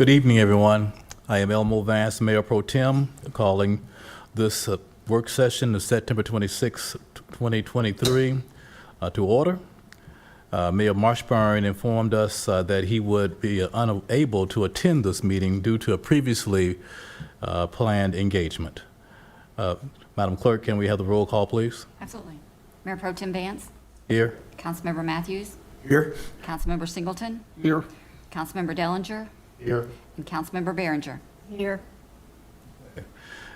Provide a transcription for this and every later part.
Good evening, everyone. I am Elmo Vance, Mayor Pro Tem, calling this work session of September 26, 2023 to order. Mayor Marshburn informed us that he would be unable to attend this meeting due to a previously planned engagement. Madam Clerk, can we have the roll call, please? Absolutely. Mayor Pro Tem Vance. Here. Councilmember Matthews. Here. Councilmember Singleton. Here. Councilmember Dellinger. Here. And Councilmember Behringer. Here.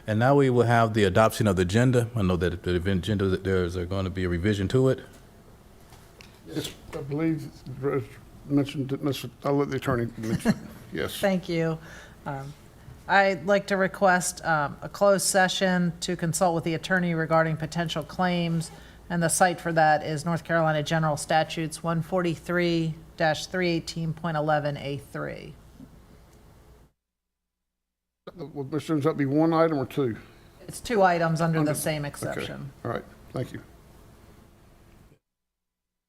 And now we will have the adoption of the agenda. I know that the agenda, there's going to be a revision to it. Yes, I believe mentioned, I'll let the attorney mention. Yes. Thank you. I'd like to request a closed session to consult with the attorney regarding potential claims, and the site for that is North Carolina General Statutes 143-318.11A3. Well, Mr. Jones, that be one item or two? It's two items under the same exception. All right, thank you.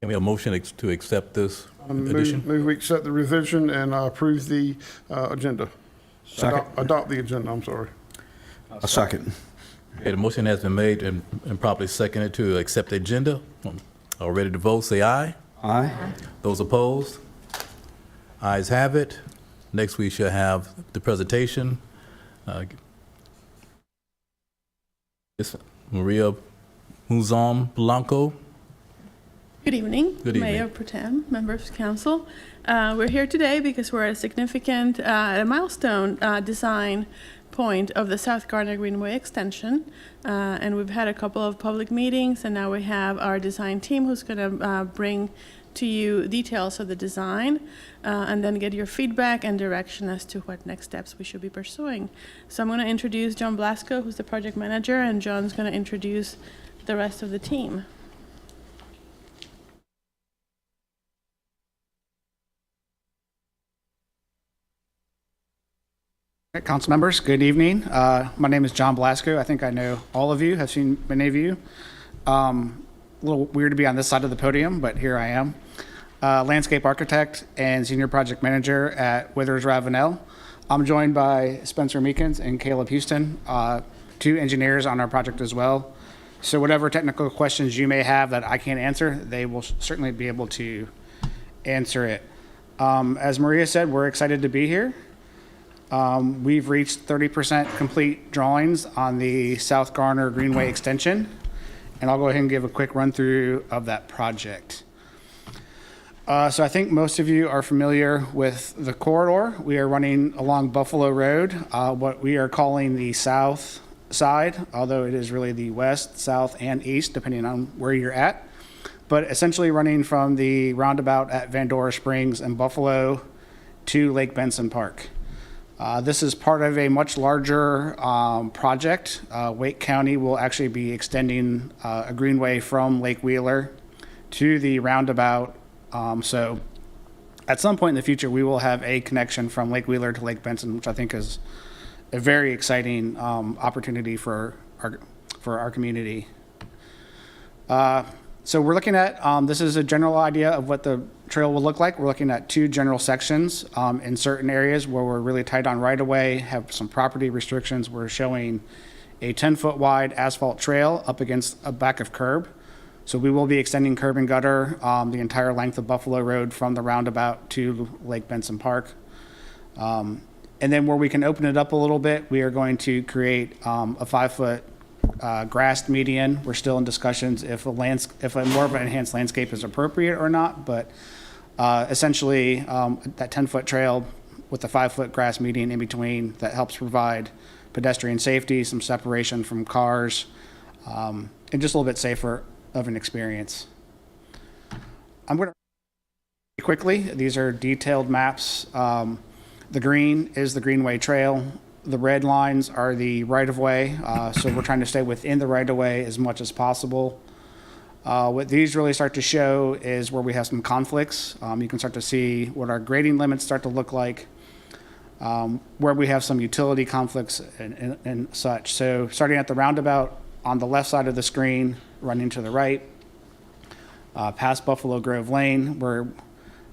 Can we have a motion to accept this addition? Move we accept the revision and approve the agenda. Second. Adopt the agenda, I'm sorry. A second. Okay, the motion has been made and properly seconded to accept the agenda. All ready to vote, say aye. Aye. Those opposed? Ayes have it. Next, we shall have the presentation. Ms. Maria Muzon Blanco. Good evening, Good evening. Mayor Pro Tem, members of council. We're here today because we're at a significant milestone design point of the South Garner Greenway extension. And we've had a couple of public meetings, and now we have our design team who's going to bring to you details of the design and then get your feedback and direction as to what next steps we should be pursuing. So I'm going to introduce John Blasco, who's the project manager, and John's going to introduce the rest of the team. Council members, good evening. My name is John Blasco. I think I know all of you, have seen many of you. A little weird to be on this side of the podium, but here I am. Landscape architect and senior project manager at Withers Ravenel. I'm joined by Spencer Meekins and Caleb Houston, two engineers on our project as well. So whatever technical questions you may have that I can't answer, they will certainly be able to answer it. As Maria said, we're excited to be here. We've reached 30% complete drawings on the South Garner Greenway extension, and I'll go ahead and give a quick run through of that project. So I think most of you are familiar with the corridor. We are running along Buffalo Road, what we are calling the south side, although it is really the west, south, and east, depending on where you're at. But essentially running from the roundabout at Vandora Springs and Buffalo to Lake Benson Park. This is part of a much larger project. Wake County will actually be extending a greenway from Lake Wheeler to the roundabout. So at some point in the future, we will have a connection from Lake Wheeler to Lake Benson, which I think is a very exciting opportunity for our community. So we're looking at, this is a general idea of what the trail will look like. We're looking at two general sections in certain areas where we're really tight on right-of-way, have some property restrictions. We're showing a 10-foot wide asphalt trail up against a back of curb. So we will be extending curb and gutter the entire length of Buffalo Road from the roundabout to Lake Benson Park. And then where we can open it up a little bit, we are going to create a 5-foot grassed median. We're still in discussions if a more of an enhanced landscape is appropriate or not, but essentially that 10-foot trail with the 5-foot grass median in between that helps provide pedestrian safety, some separation from cars, and just a little bit safer of an experience. I'm going to quickly, these are detailed maps. The green is the Greenway Trail. The red lines are the right-of-way, so we're trying to stay within the right-of-way as much as possible. What these really start to show is where we have some conflicts. You can start to see what our grading limits start to look like, where we have some utility conflicts and such. So starting at the roundabout on the left side of the screen, running to the right, past Buffalo Grove Lane, where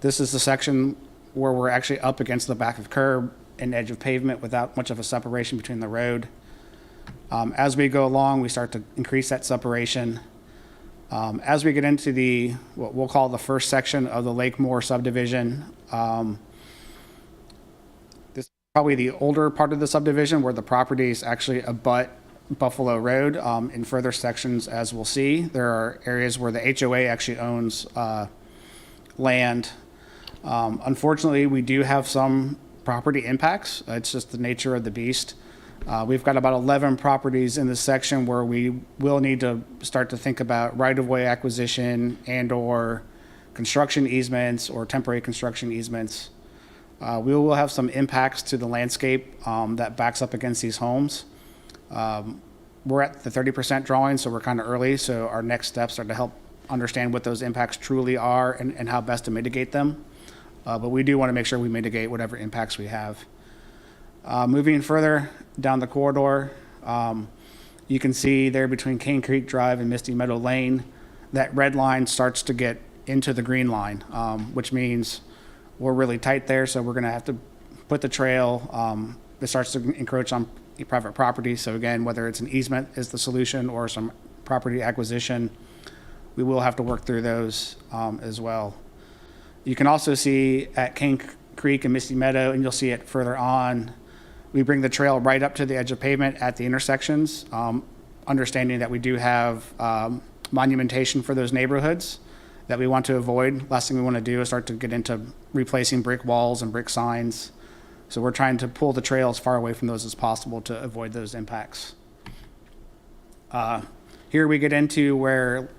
this is the section where we're actually up against the back of curb an edge of pavement without much of a separation between the road. As we go along, we start to increase that separation. As we get into what we'll call the first section of the Lakemore subdivision, this is probably the older part of the subdivision where the properties actually abut Buffalo Road. In further sections, as we'll see, there are areas where the HOA actually owns land. Unfortunately, we do have some property impacts. It's just the nature of the beast. We've got about 11 properties in this section where we will need to start to think about right-of-way acquisition and/or construction easements or temporary construction easements. We will have some impacts to the landscape that backs up against these homes. We're at the 30% drawing, so we're kind of early. So our next steps are to help understand what those impacts truly are and how best to mitigate them. But we do want to make sure we mitigate whatever impacts we have. Moving further down the corridor, you can see there between Cane Creek Drive and Misty Meadow Lane, that red line starts to get into the green line, which means we're really tight there. So we're going to have to put the trail. It starts to encroach on private property. So again, whether it's an easement is the solution or some property acquisition, we will have to work through those as well. You can also see at Cane Creek and Misty Meadow, and you'll see it further on, we bring the trail right up to the edge of pavement at the intersections, understanding that we do have monumentation for those neighborhoods that we want to avoid. Last thing we want to do is start to get into replacing brick walls and brick signs. So we're trying to pull the trail as far away from those as possible to avoid those impacts. Here we get into where,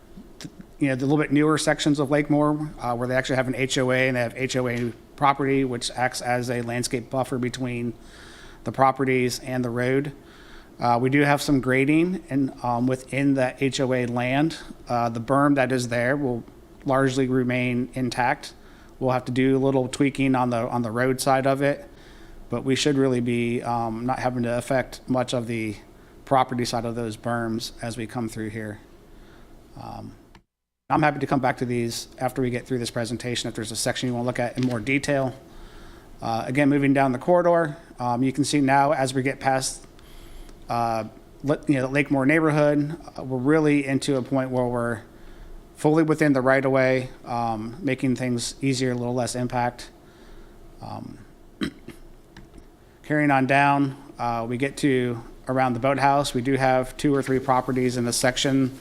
the little bit newer sections of Lakemore, where they actually have an HOA and they have HOA property, which acts as a landscape buffer between the properties and the road. We do have some grading and within the HOA land. The berm that is there will largely remain intact. We'll have to do a little tweaking on the road side of it, but we should really be not having to affect much of the property side of those berms as we come through here. I'm happy to come back to these after we get through this presentation if there's a section you want to look at in more detail. Again, moving down the corridor, you can see now as we get past the Lakemore neighborhood, we're really into a point where we're fully within the right-of-way, making things easier, a little less impact. Carrying on down, we get to around the boathouse. We do have 2 or 3 properties in this section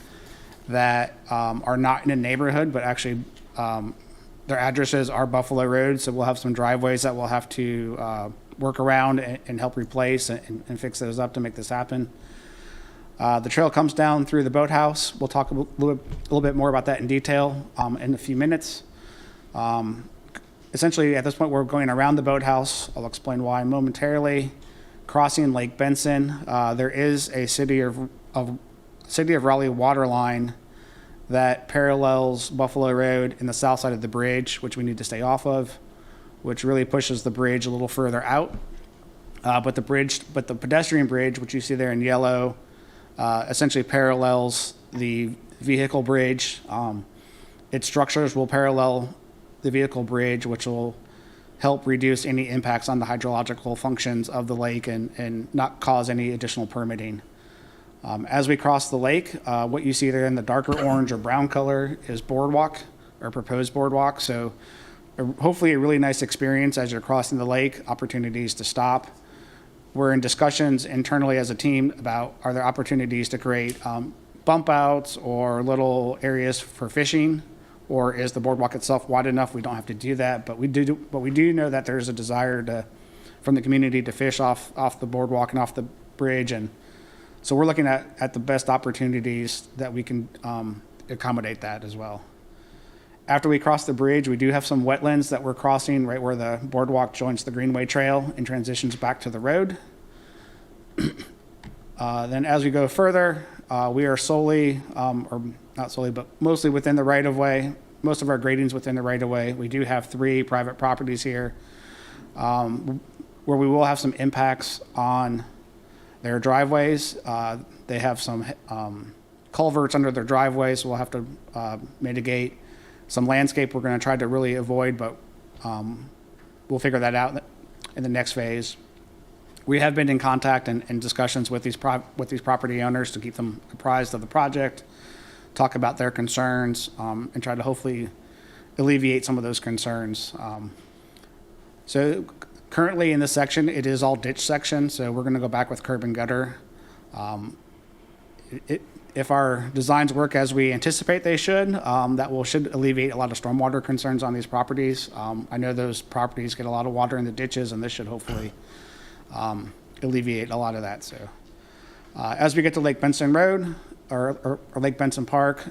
that are not in a neighborhood, but actually their addresses are Buffalo Road, so we'll have some driveways that we'll have to work around and help replace and fix those up to make this happen. The trail comes down through the boathouse. We'll talk a little bit more about that in detail in a few minutes. Essentially, at this point, we're going around the boathouse. I'll explain why momentarily. Crossing Lake Benson, there is a City of Raleigh water line that parallels Buffalo Road in the south side of the bridge, which we need to stay off of, which really pushes the bridge a little further out. But the pedestrian bridge, which you see there in yellow, essentially parallels the vehicle bridge. Its structures will parallel the vehicle bridge, which will help reduce any impacts on the hydrological functions of the lake and not cause any additional permitting. As we cross the lake, what you see there in the darker orange or brown color is boardwalk or proposed boardwalk. So hopefully a really nice experience as you're crossing the lake, opportunities to stop. We're in discussions internally as a team about are there opportunities to create bump outs or little areas for fishing, or is the boardwalk itself wide enough we don't have to do that? But we do know that there's a desire from the community to fish off the boardwalk and off the bridge, and so we're looking at the best opportunities that we can accommodate that as well. After we cross the bridge, we do have some wetlands that we're crossing right where the boardwalk joins the Greenway Trail and transitions back to the road. Then as we go further, we are solely, or not solely, but mostly within the right-of-way. Most of our grading's within the right-of-way. We do have 3 private properties here where we will have some impacts on their driveways. They have some culverts under their driveways, so we'll have to mitigate. Some landscape we're going to try to really avoid, but we'll figure that out in the next phase. We have been in contact and discussions with these property owners to keep them apprised of the project, talk about their concerns, and try to hopefully alleviate some of those concerns. So currently in this section, it is all ditch section, so we're going to go back with curb and gutter. If our designs work as we anticipate they should, should alleviate a lot of stormwater concerns on these properties. I know those properties get a lot of water in the ditches, and this should hopefully alleviate a lot of that. So as we get to Lake Benson Road or Lake Benson Park,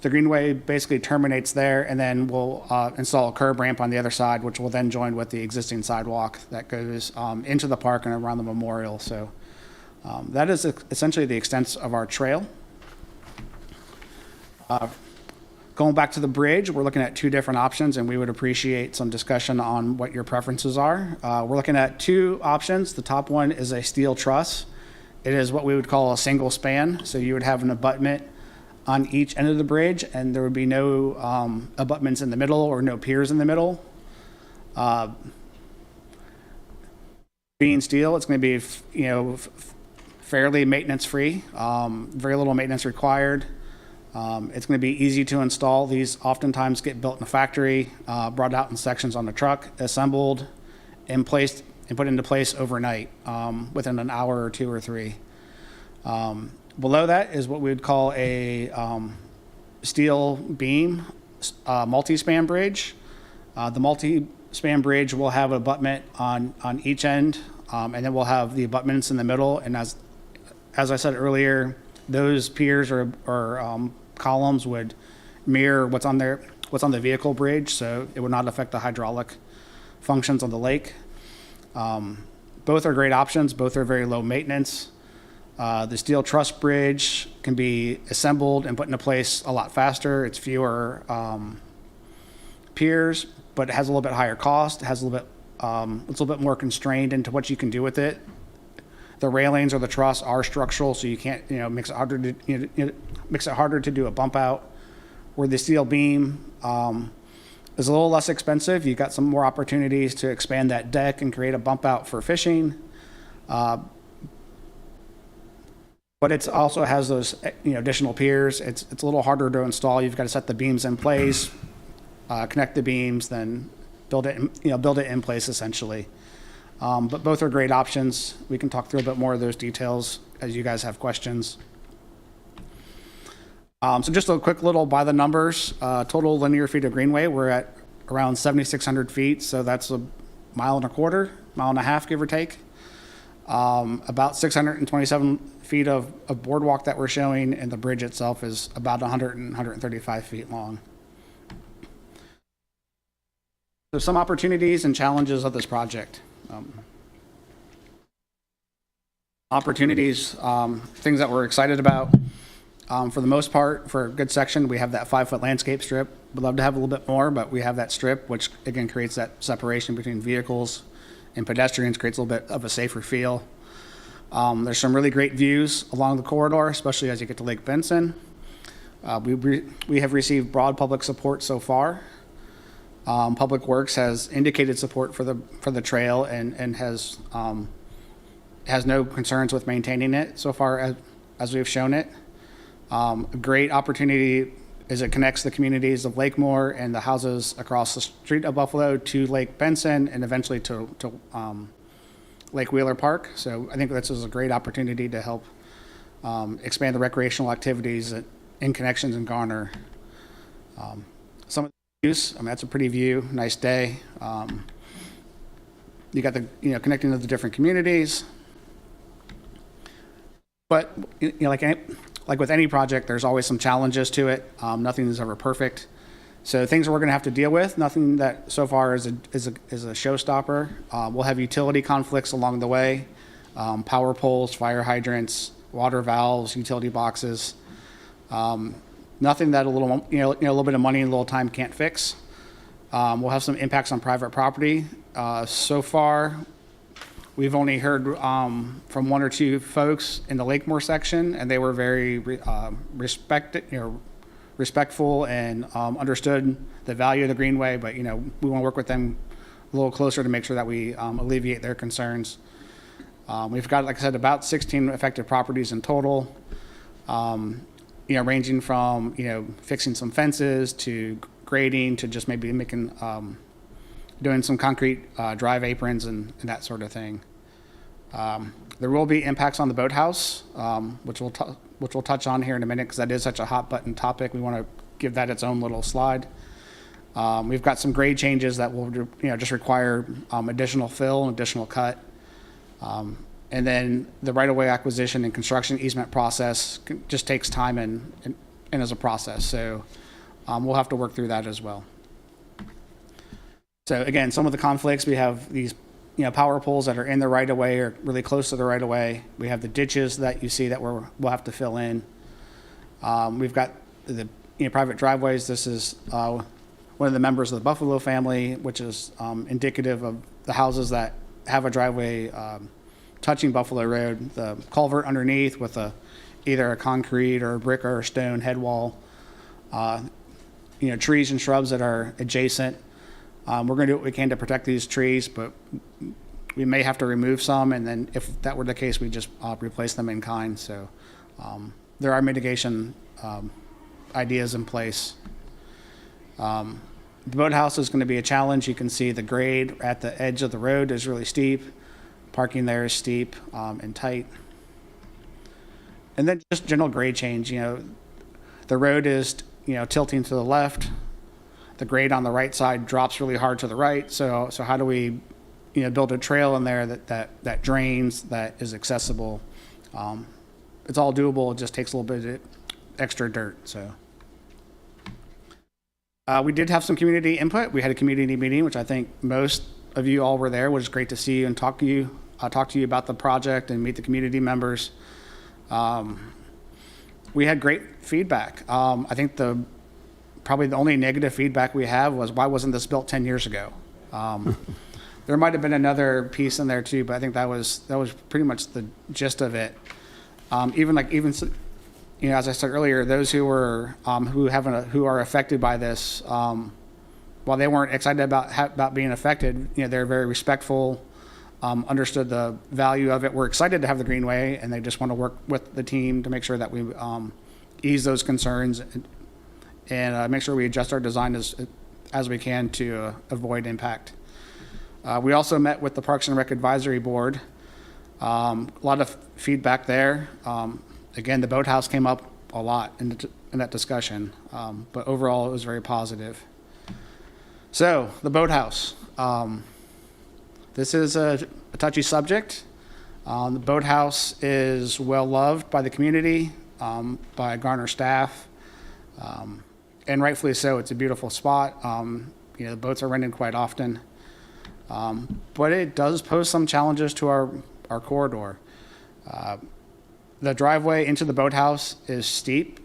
the greenway basically terminates there, and then we'll install a curb ramp on the other side, which will then join with the existing sidewalk that goes into the park and around the memorial. So that is essentially the extent of our trail. Going back to the bridge, we're looking at two different options, and we would appreciate some discussion on what your preferences are. We're looking at two options. The top one is a steel truss. It is what we would call a single span. So you would have an abutment on each end of the bridge, and there would be no abutments in the middle or no piers in the middle. Being steel, it's going to be, fairly maintenance-free, very little maintenance required. It's going to be easy to install. These oftentimes get built in a factory, brought out in sections on the truck, assembled, and placed and put into place overnight within an hour or two or three. Below that is what we would call a steel beam multi-span bridge. The multi-span bridge will have an abutment on each end, and then we'll have the abutments in the middle. And as I said earlier, those piers or columns would mirror what's on the vehicle bridge, so it would not affect the hydraulic functions on the lake. Both are great options. Both are very low maintenance. The steel truss bridge can be assembled and put into place a lot faster. It's fewer piers, but it has a little bit higher cost. It has it's a little bit more constrained into what you can do with it. The railings or the truss are structural, so you can't, makes it harder to do a bump out. Where the steel beam is a little less expensive, you've got some more opportunities to expand that deck and create a bump out for fishing. But it also has those additional piers. It's a little harder to install. You've got to set the beams in place, connect the beams, then build it in place essentially. But both are great options. We can talk through a bit more of those details as you guys have questions. So just a quick little by the numbers. Total linear feet of greenway, we're at around 7,600 feet. So that's a mile and a quarter, mile and a half, give or take. About 627 feet of boardwalk that we're showing, and the bridge itself is about 135 feet long. So some opportunities and challenges of this project. Opportunities, things that we're excited about. For the most part, for a good section, we have that 5-foot landscape strip. We'd love to have a little bit more, but we have that strip, which again creates that separation between vehicles and pedestrians, creates a little bit of a safer feel. There's some really great views along the corridor, especially as you get to Lake Benson. We have received broad public support so far. Public Works has indicated support for the trail and has no concerns with maintaining it so far as we've shown it. A great opportunity is it connects the communities of Lakemore and the houses across the street of Buffalo to Lake Benson and eventually to Lake Wheeler Park. So I think this is a great opportunity to help expand the recreational activities in connections in Garner. Some of the views, that's a pretty view, nice day. You got the, connecting to the different communities. But, like with any project, there's always some challenges to it. Nothing is ever perfect. So things we're going to have to deal with, nothing that so far is a showstopper. We'll have utility conflicts along the way, power poles, fire hydrants, water valves, utility boxes. Nothing that a little bit of money and a little time can't fix. We'll have some impacts on private property. So far, we've only heard from one or two folks in the Lakemore section, and they were very respectful and understood the value of the greenway. But we want to work with them a little closer to make sure that we alleviate their concerns. We've got, like I said, about 16 affected properties in total, ranging from, fixing some fences to grading to just maybe making, doing some concrete drive aprons and that sort of thing. There will be impacts on the boathouse, which we'll touch on here in a minute because that is such a hot button topic. We want to give that its own little slide. We've got some grade changes that will, just require additional fill and additional cut. And then the right-of-way acquisition and construction easement process just takes time and is a process. So we'll have to work through that as well. So again, some of the conflicts, we have these power poles that are in the right-of-way or really close to the right-of-way. We have the ditches that you see that we'll have to fill in. We've got the private driveways. This is one of the members of the Buffalo family, which is indicative of the houses that have a driveway touching Buffalo Road. The culvert underneath with either a concrete or a brick or a stone head wall. Trees and shrubs that are adjacent. We're going to do what we can to protect these trees, but we may have to remove some, and then if that were the case, we just replace them in kind. So there are mitigation ideas in place. The boathouse is going to be a challenge. You can see the grade at the edge of the road is really steep. Parking there is steep and tight. And then just general grade change. The road is tilting to the left. The grade on the right side drops really hard to the right. So how do we build a trail in there that drains, that is accessible? It's all doable. It just takes a little bit of extra dirt. So we did have some community input. We had a community meeting, which I think most of you all were there, which is great to see you and talk to you about the project and meet the community members. We had great feedback. I think probably the only negative feedback we have was, why wasn't this built 10 years ago? There might have been another piece in there too, but I think that was pretty much the gist of it. Even as I said earlier, those who are affected by this, while they weren't excited about being affected, they're very respectful, understood the value of it. We're excited to have the Greenway, and they just want to work with the team to make sure that we ease those concerns and make sure we adjust our design as we can to avoid impact. We also met with the Parks and Rec Advisory Board. A lot of feedback there. Again, the boathouse came up a lot in that discussion, but overall it was very positive. So the boathouse. This is a touchy subject. The boathouse is well loved by the community, by Garner staff, and rightfully so. It's a beautiful spot. The boats are rented quite often, but it does pose some challenges to our corridor. The driveway into the boathouse is steep.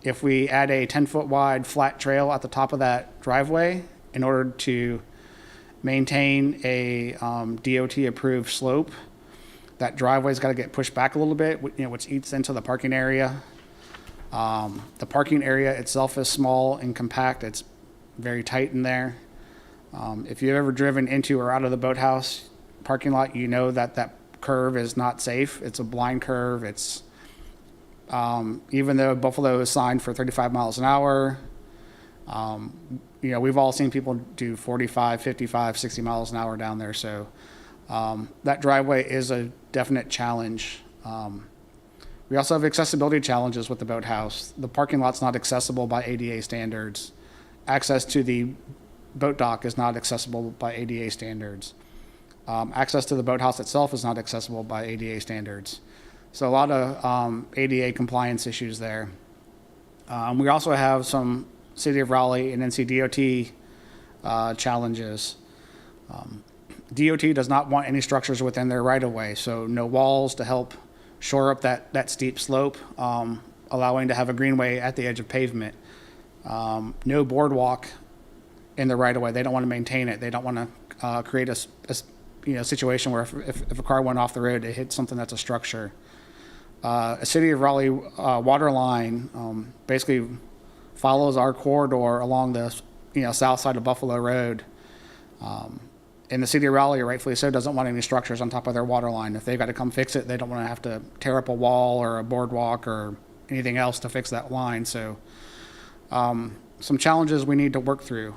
If we add a 10-foot wide flat trail at the top of that driveway in order to maintain a DOT-approved slope, that driveway's got to get pushed back a little bit, which eats into the parking area. The parking area itself is small and compact. It's very tight in there. If you've ever driven into or out of the boathouse parking lot, that curve is not safe. It's a blind curve. It's even though Buffalo is signed for 35 miles an hour, we've all seen people do 45, 55, 60 miles an hour down there. So that driveway is a definite challenge. We also have accessibility challenges with the boathouse. The parking lot's not accessible by ADA standards. Access to the boat dock is not accessible by ADA standards. Access to the boathouse itself is not accessible by ADA standards. So a lot of ADA compliance issues there. We also have some City of Raleigh and NC.DOT challenges. DOT does not want any structures within their right-of-way, so no walls to help shore up that steep slope, allowing to have a greenway at the edge of pavement. No boardwalk in the right-of-way. They don't want to maintain it. They don't want to create a situation where if a car went off the road, it hit something that's a structure. A City of Raleigh water line basically follows our corridor along the south side of Buffalo Road. And the city of Raleigh, rightfully so, doesn't want any structures on top of their water line. If they've got to come fix it, they don't want to have to tear up a wall or a boardwalk or anything else to fix that line. So some challenges we need to work through.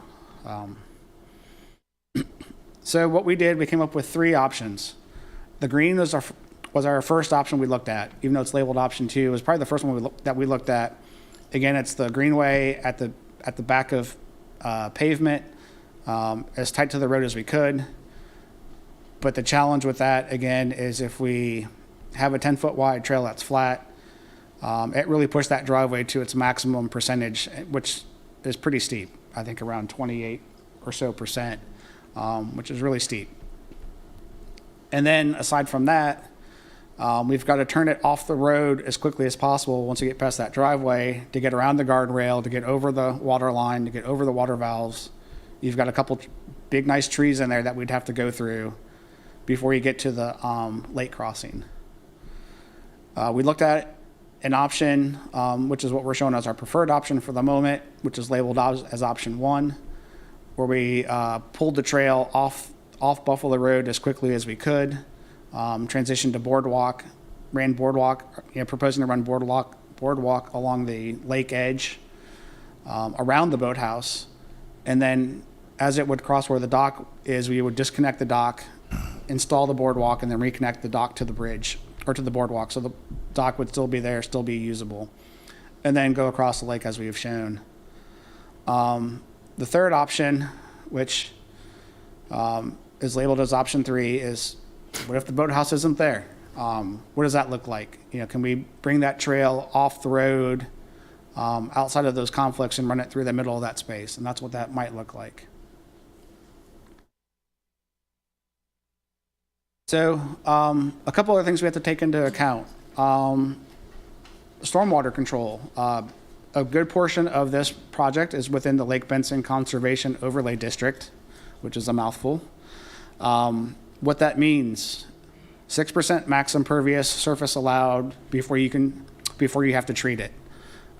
So what we did, we came up with 3 options. The green was our first option we looked at, even though it's labeled option 2. It was probably the first one that we looked at. Again, it's the greenway at the back of pavement, as tight to the road as we could. But the challenge with that, again, is if we have a 10-foot wide trail that's flat, it really pushed that driveway to its maximum percentage, which is pretty steep. I think around 28 or so percent, which is really steep. And then aside from that, we've got to turn it off the road as quickly as possible once we get past that driveway to get around the guardrail, to get over the water line, to get over the water valves. You've got a couple big, nice trees in there that we'd have to go through before you get to the lake crossing. We looked at an option, which is what we're showing as our preferred option for the moment, which is labeled as option 1, where we pulled the trail off Buffalo Road as quickly as we could, transitioned to boardwalk, proposing to run boardwalk along the lake edge, around the boathouse, and then as it would cross where the dock is, we would disconnect the dock, install the boardwalk, and then reconnect the dock to the bridge or to the boardwalk, so the dock would still be there, still be usable, and then go across the lake as we have shown. The third option, which is labeled as option 3, is what if the boathouse isn't there? What does that look like? Can we bring that trail off the road outside of those conflicts and run it through the middle of that space? And that's what that might look like. So a couple other things we have to take into account. Stormwater control. A good portion of this project is within the Lake Benson Conservation Overlay District, which is a mouthful. What that means, 6% max impervious surface allowed before you have to treat it.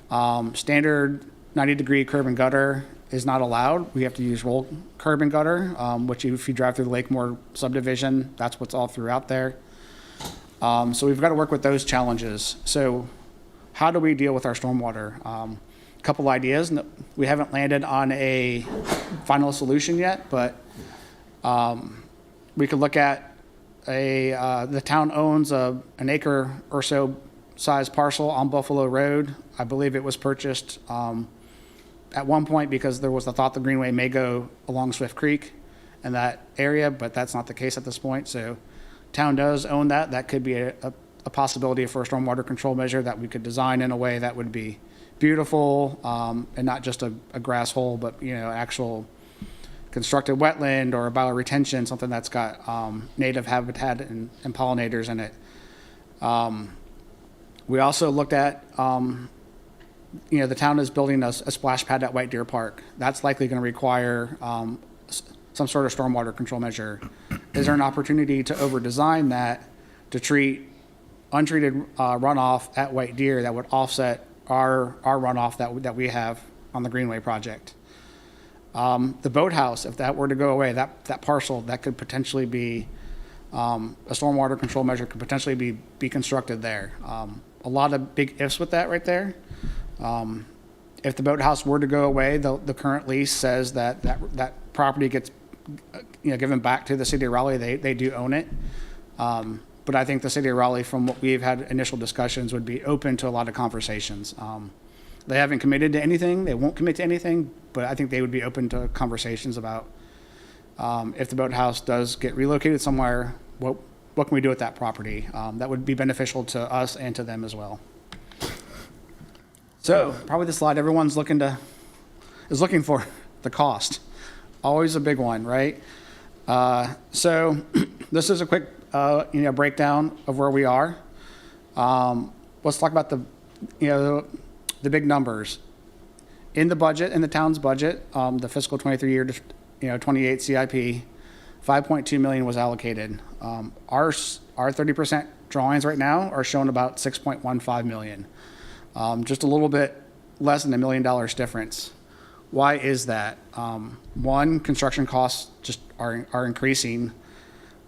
Standard 90-degree curb and gutter is not allowed. We have to use roll curb and gutter, which if you drive through the Lakemore subdivision, that's what's all throughout there. So we've got to work with those challenges. So how do we deal with our stormwater? A couple ideas. We haven't landed on a final solution yet, but we could look at the town owns an acre or so size parcel on Buffalo Road. I believe it was purchased at one point because there was the thought the greenway may go along Swift Creek in that area, but that's not the case at this point. So town does own that. That could be a possibility for a stormwater control measure that we could design in a way that would be beautiful and not just a grass hole, but actual constructed wetland or a bioretention, something that's got native habitat and pollinators in it. We also looked at, the town is building a splash pad at White Deer Park. That's likely going to require some sort of stormwater control measure. Is there an opportunity to over-design that to treat untreated runoff at White Deer that would offset our runoff that we have on the Greenway project? The boathouse, if that were to go away, that parcel, that could potentially be, a stormwater control measure could potentially be constructed there. A lot of big ifs with that right there. If the boathouse were to go away, the current lease says that property gets given back to the city of Raleigh. They do own it. But I think the city of Raleigh, from what we've had initial discussions, would be open to a lot of conversations. They haven't committed to anything. They won't commit to anything, but I think they would be open to conversations about if the boathouse does get relocated somewhere, what can we do with that property? That would be beneficial to us and to them as well. So probably the slide everyone's looking for, the cost. Always a big one, right? So this is a quick breakdown of where we are. Let's talk about the big numbers. In the budget, in the town's budget, the fiscal 23 year to 28 CIP, $5.2 million was allocated. Our 30% drawings right now are showing about $6.15 million. Just a little bit less than $1 million difference. Why is that? One, construction costs just are increasing,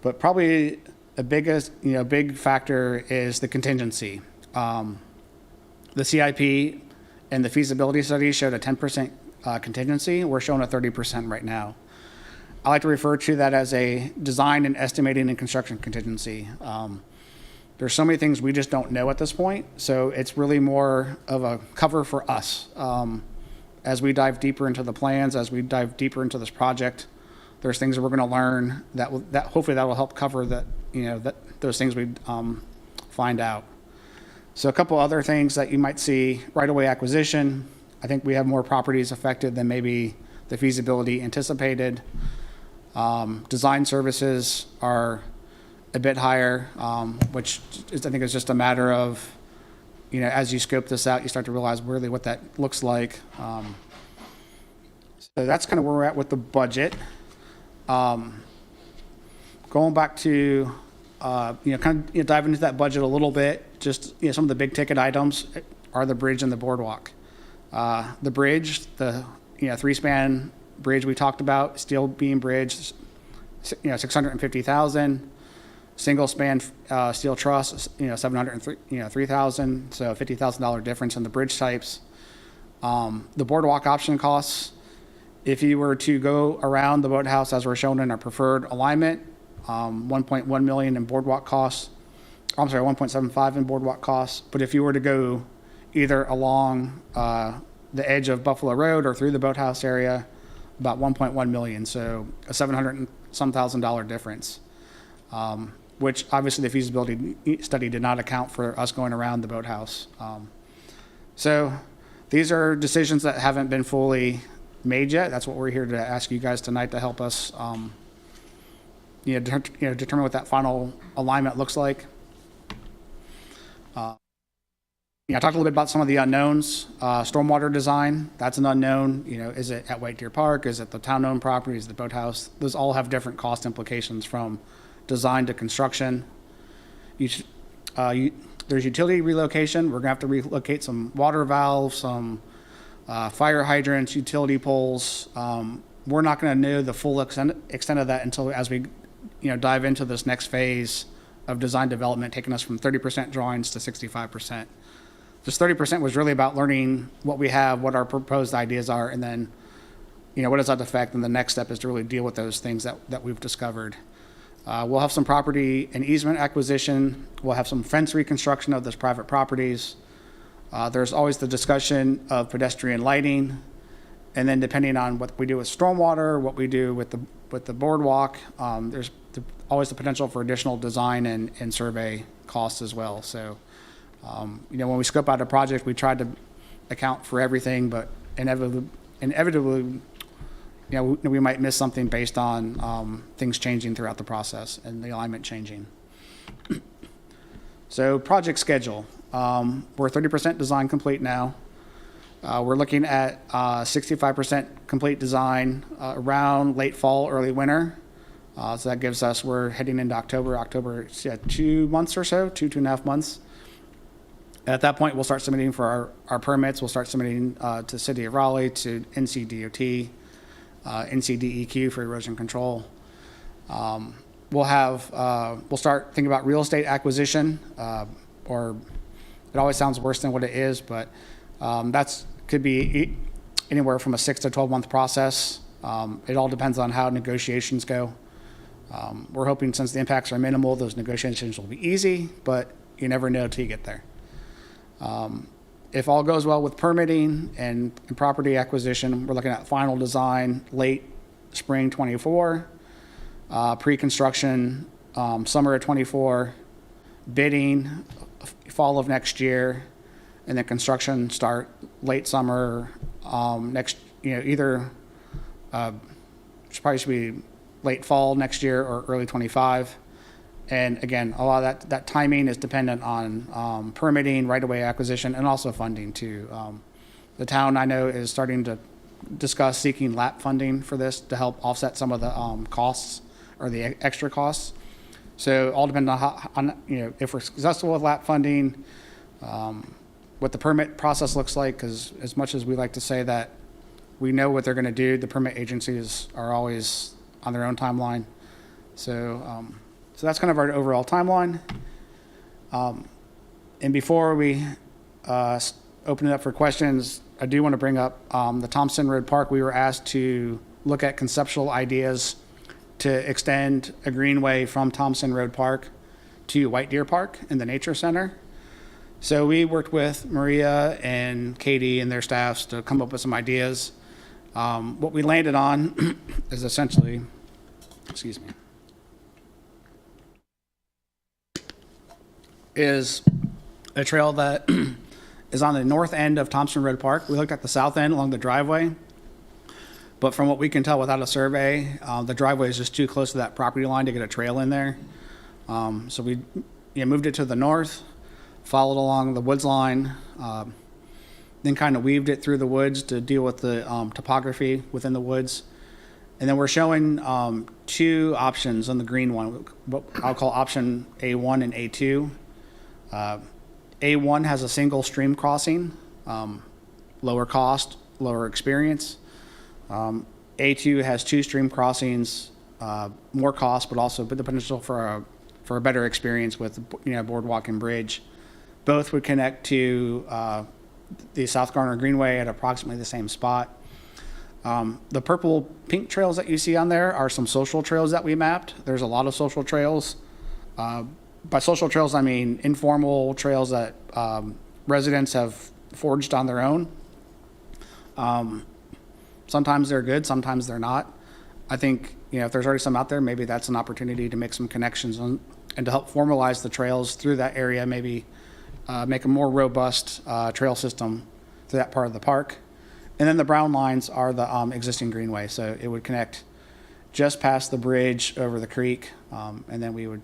but probably the big factor is the contingency. The CIP and the feasibility study showed a 10% contingency. We're showing a 30% right now. I like to refer to that as a design and estimating and construction contingency. There's so many things we just don't know at this point, so it's really more of a cover for us. As we dive deeper into the plans, as we dive deeper into this project, there's things that we're going to learn that hopefully that will help cover those things we find out. So a couple other things that you might see: right-of-way acquisition. I think we have more properties affected than maybe the feasibility anticipated. Design services are a bit higher, which I think is just a matter of, as you scope this out, you start to realize really what that looks like. So that's kind of where we're at with the budget. Going back to, dive into that budget a little bit. Just some of the big ticket items are the bridge and the boardwalk. The bridge, the 3-span bridge we talked about, steel beam bridge, $650,000. Single span steel truss, $703,000, so $50,000 difference in the bridge types. The boardwalk option costs, if you were to go around the boathouse as we're shown in our preferred alignment, $1.1 million in boardwalk costs. I'm sorry, 1.75 in boardwalk costs. But if you were to go either along the edge of Buffalo Road or through the boathouse area, about 1.1 million, so a $700,000 difference. Which obviously the feasibility study did not account for us going around the boathouse. So these are decisions that haven't been fully made yet. That's what we're here to ask you guys tonight, to help us determine what that final alignment looks like. I talked a little bit about some of the unknowns. Stormwater design, that's an unknown. Is it at White Deer Park? Is it the town-owned property? Is it the boathouse? Those all have different cost implications from design to construction. There's utility relocation. We're gonna have to relocate some water valves, some fire hydrants, utility poles. We're not gonna know the full extent of that until as we dive into this next phase of design development, taking us from 30% drawings to 65%. This 30% was really about learning what we have, what our proposed ideas are, and then what does that affect, and the next step is to really deal with those things that we've discovered. We'll have some property and easement acquisition. We'll have some fence reconstruction of those private properties. There's always the discussion of pedestrian lighting. And then depending on what we do with stormwater, what we do with the boardwalk, there's always the potential for additional design and survey costs as well. So, when we scope out a project, we try to account for everything, but inevitably, we might miss something based on things changing throughout the process and the alignment changing. So project schedule. We're 30% design complete now. We're looking at 65% complete design around late fall, early winter. So that gives us, we're heading into October, 2 months or so, 2.5 months. At that point, we'll start submitting for our permits. We'll start submitting to the City of Raleigh, to NC.DOT, NC.DEQ for erosion control. We'll start thinking about real estate acquisition, or it always sounds worse than what it is, but could be anywhere from a 6 to 12 month process. It all depends on how negotiations go. We're hoping, since the impacts are minimal, those negotiations will be easy, but you never know till you get there. If all goes well with permitting and property acquisition, we're looking at final design late spring 24, pre-construction summer of 24, bidding fall of next year, and then construction start late summer next, either should be late fall next year or early 25. And again, a lot of that timing is dependent on permitting, right-of-way acquisition, and also funding too. The town, I know, is starting to discuss seeking LAP funding for this to help offset some of the costs or the extra costs. So all depends on if we're successful with LAP funding, what the permit process looks like, because as much as we like to say that we know what they're going to do. The permit agencies are always on their own timeline. So, so that's kind of our overall timeline. And before we open it up for questions, I do want to bring up the Thompson Road Park. We were asked to look at conceptual ideas to extend a greenway from Thompson Road Park to White Deer Park in the Nature Center. So we worked with Maria and Katie and their staffs to come up with some ideas. What we landed on is essentially, excuse me, is a trail that is on the north end of Thompson Road Park. We looked at the south end along the driveway, but from what we can tell without a survey, the driveway is just too close to that property line to get a trail in there. So we moved it to the north, followed along the woods line, then kind of weaved it through the woods to deal with the topography within the woods. And then we're showing two options on the green one, what I'll call option A1 and A2. A1 has a single stream crossing, lower cost, lower experience. A2 has two stream crossings, more cost, but also the potential for a better experience with boardwalk and bridge. Both would connect to the South Garner Greenway at approximately the same spot. The purple pink trails that you see on there are some social trails that we mapped. There's a lot of social trails. By social trails, I mean informal trails that residents have forged on their own. Sometimes they're good, sometimes they're not. I think, if there's already some out there, maybe that's an opportunity to make some connections and to help formalize the trails through that area, maybe make a more robust trail system through that part of the park. And then the brown lines are the existing greenway. So it would connect just past the bridge over the creek, and then we would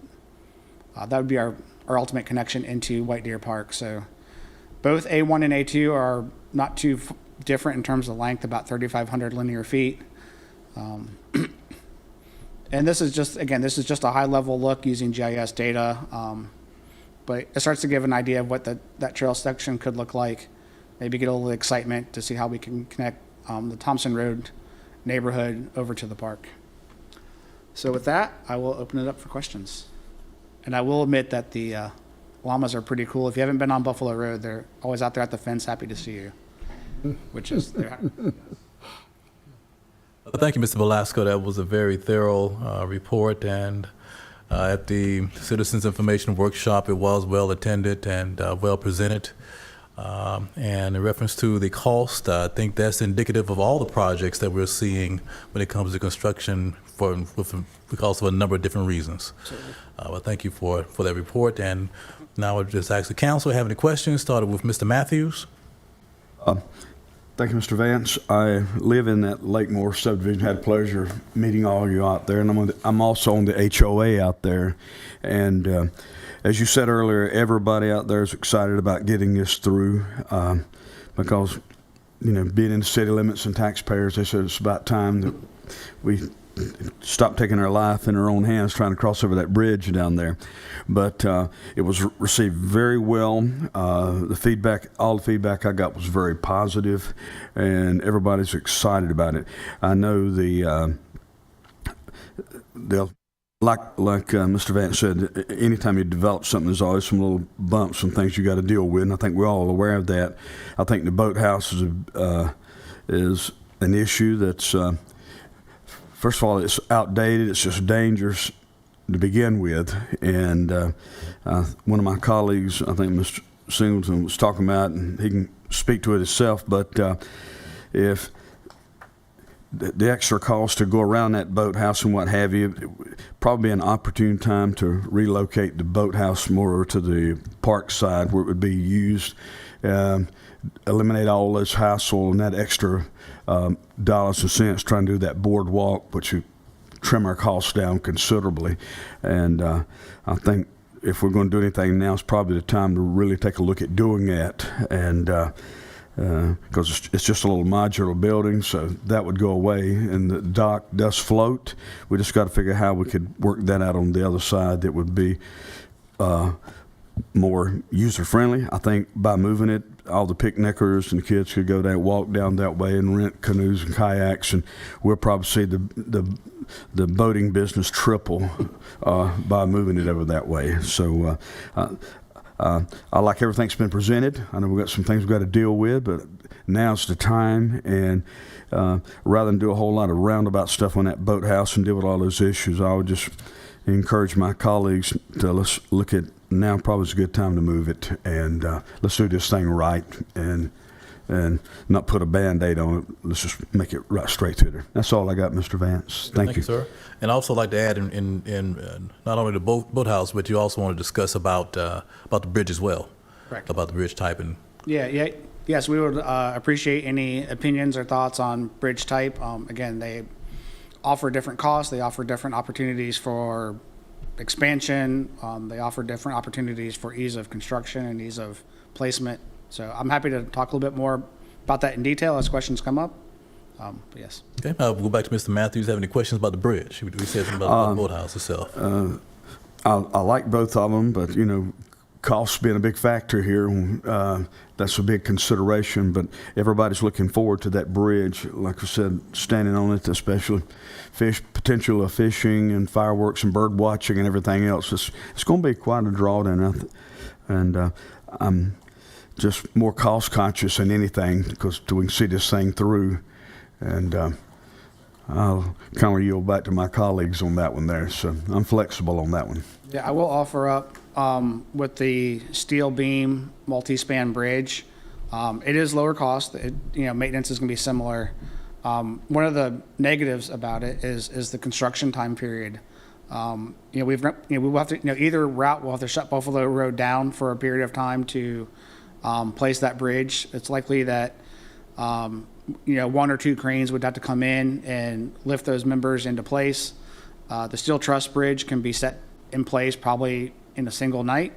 that would be our ultimate connection into White Deer Park. So both A1 and A2 are not too different in terms of length, about 3,500 linear feet. And this is just a high level look using GIS data. But it starts to give an idea of what that trail section could look like. Maybe get a little excitement to see how we can connect the Thompson Road neighborhood over to the park. So with that, I will open it up for questions. And I will admit that the llamas are pretty cool. If you haven't been on Buffalo Road, they're always out there at the fence, happy to see you, which is they're Thank you, Mr. Velasco. That was a very thorough report, and at the Citizens Information Workshop, it was well attended and well presented. And in reference to the cost, I think that's indicative of all the projects that we're seeing when it comes to construction because of a number of different reasons. Well, thank you for that report. And now I'll just ask the council, have any questions? Started with Mr. Matthews. Thank you, Mr. Vance. I live in that Lakemore subdivision. Had the pleasure of meeting all of you out there, and I'm also on the HOA out there. And as you said earlier, everybody out there is excited about getting this through because, being in the city limits and taxpayers, they said it's about time that we stop taking our life in our own hands trying to cross over that bridge down there. But it was received very well. All the feedback I got was very positive, and everybody's excited about it. I know like Mr. Vance said, anytime you develop something, there's always some little bumps and things you got to deal with, and I think we're all aware of that. I think the boathouse is an issue that's first of all, it's outdated. It's just dangerous to begin with. And one of my colleagues, I think Mr. Singleton, was talking about, and he can speak to it himself, but if the extra cost to go around that boathouse and what have you, it would probably be an opportune time to relocate the boathouse more to the park side where it would be used. Eliminate all this hassle and that extra dollars and cents trying to do that boardwalk, which would trim our costs down considerably. And I think if we're going to do anything, now is probably the time to really take a look at doing that. And because it's just a little modular building, so that would go away. And the dock does float. We just got to figure out how we could work that out on the other side that would be more user-friendly. I think by moving it, all the picnickers and the kids could go down, walk down that way and rent canoes and kayaks, and we'll probably see the boating business triple by moving it over that way. So I like everything that's been presented. I know we've got some things we've got to deal with, but now's the time. And rather than do a whole lot of roundabout stuff on that boathouse and deal with all those issues, I would just encourage my colleagues to let's look at now. Probably is a good time to move it, and let's do this thing right and not put a Band-Aid on it. Let's just make it right straight to there. That's all I got, Mr. Vance. Thank you, sir. And I also like to add in not only the boathouse, but you also want to discuss about the bridge as well. Correct. About the bridge type and. Yes, we would appreciate any opinions or thoughts on bridge type. Again, they offer different costs. They offer different opportunities for expansion. They offer different opportunities for ease of construction and ease of placement. So I'm happy to talk a little bit more about that in detail as questions come up. But yes. Okay, we'll go back to Mr. Matthews. Have any questions about the bridge? We said something about the boathouse itself. I like both of them, but cost being a big factor here, that's a big consideration. But everybody's looking forward to that bridge. Like I said, standing on it, especially potential of fishing and fireworks and bird watching and everything else. It's going to be quite a drawdown, and I'm just more cost conscious than anything because we can see this thing through. And I'll kind of yield back to my colleagues on that one there. So I'm flexible on that one. Yeah, I will offer up with the steel beam multi-span bridge. It is lower cost. Maintenance is going to be similar. One of the negatives about it is the construction time period. We will have to either route we'll have to shut Buffalo Road down for a period of time to place that bridge. It's likely that one or two cranes would have to come in and lift those members into place. The steel truss bridge can be set in place probably in a single night.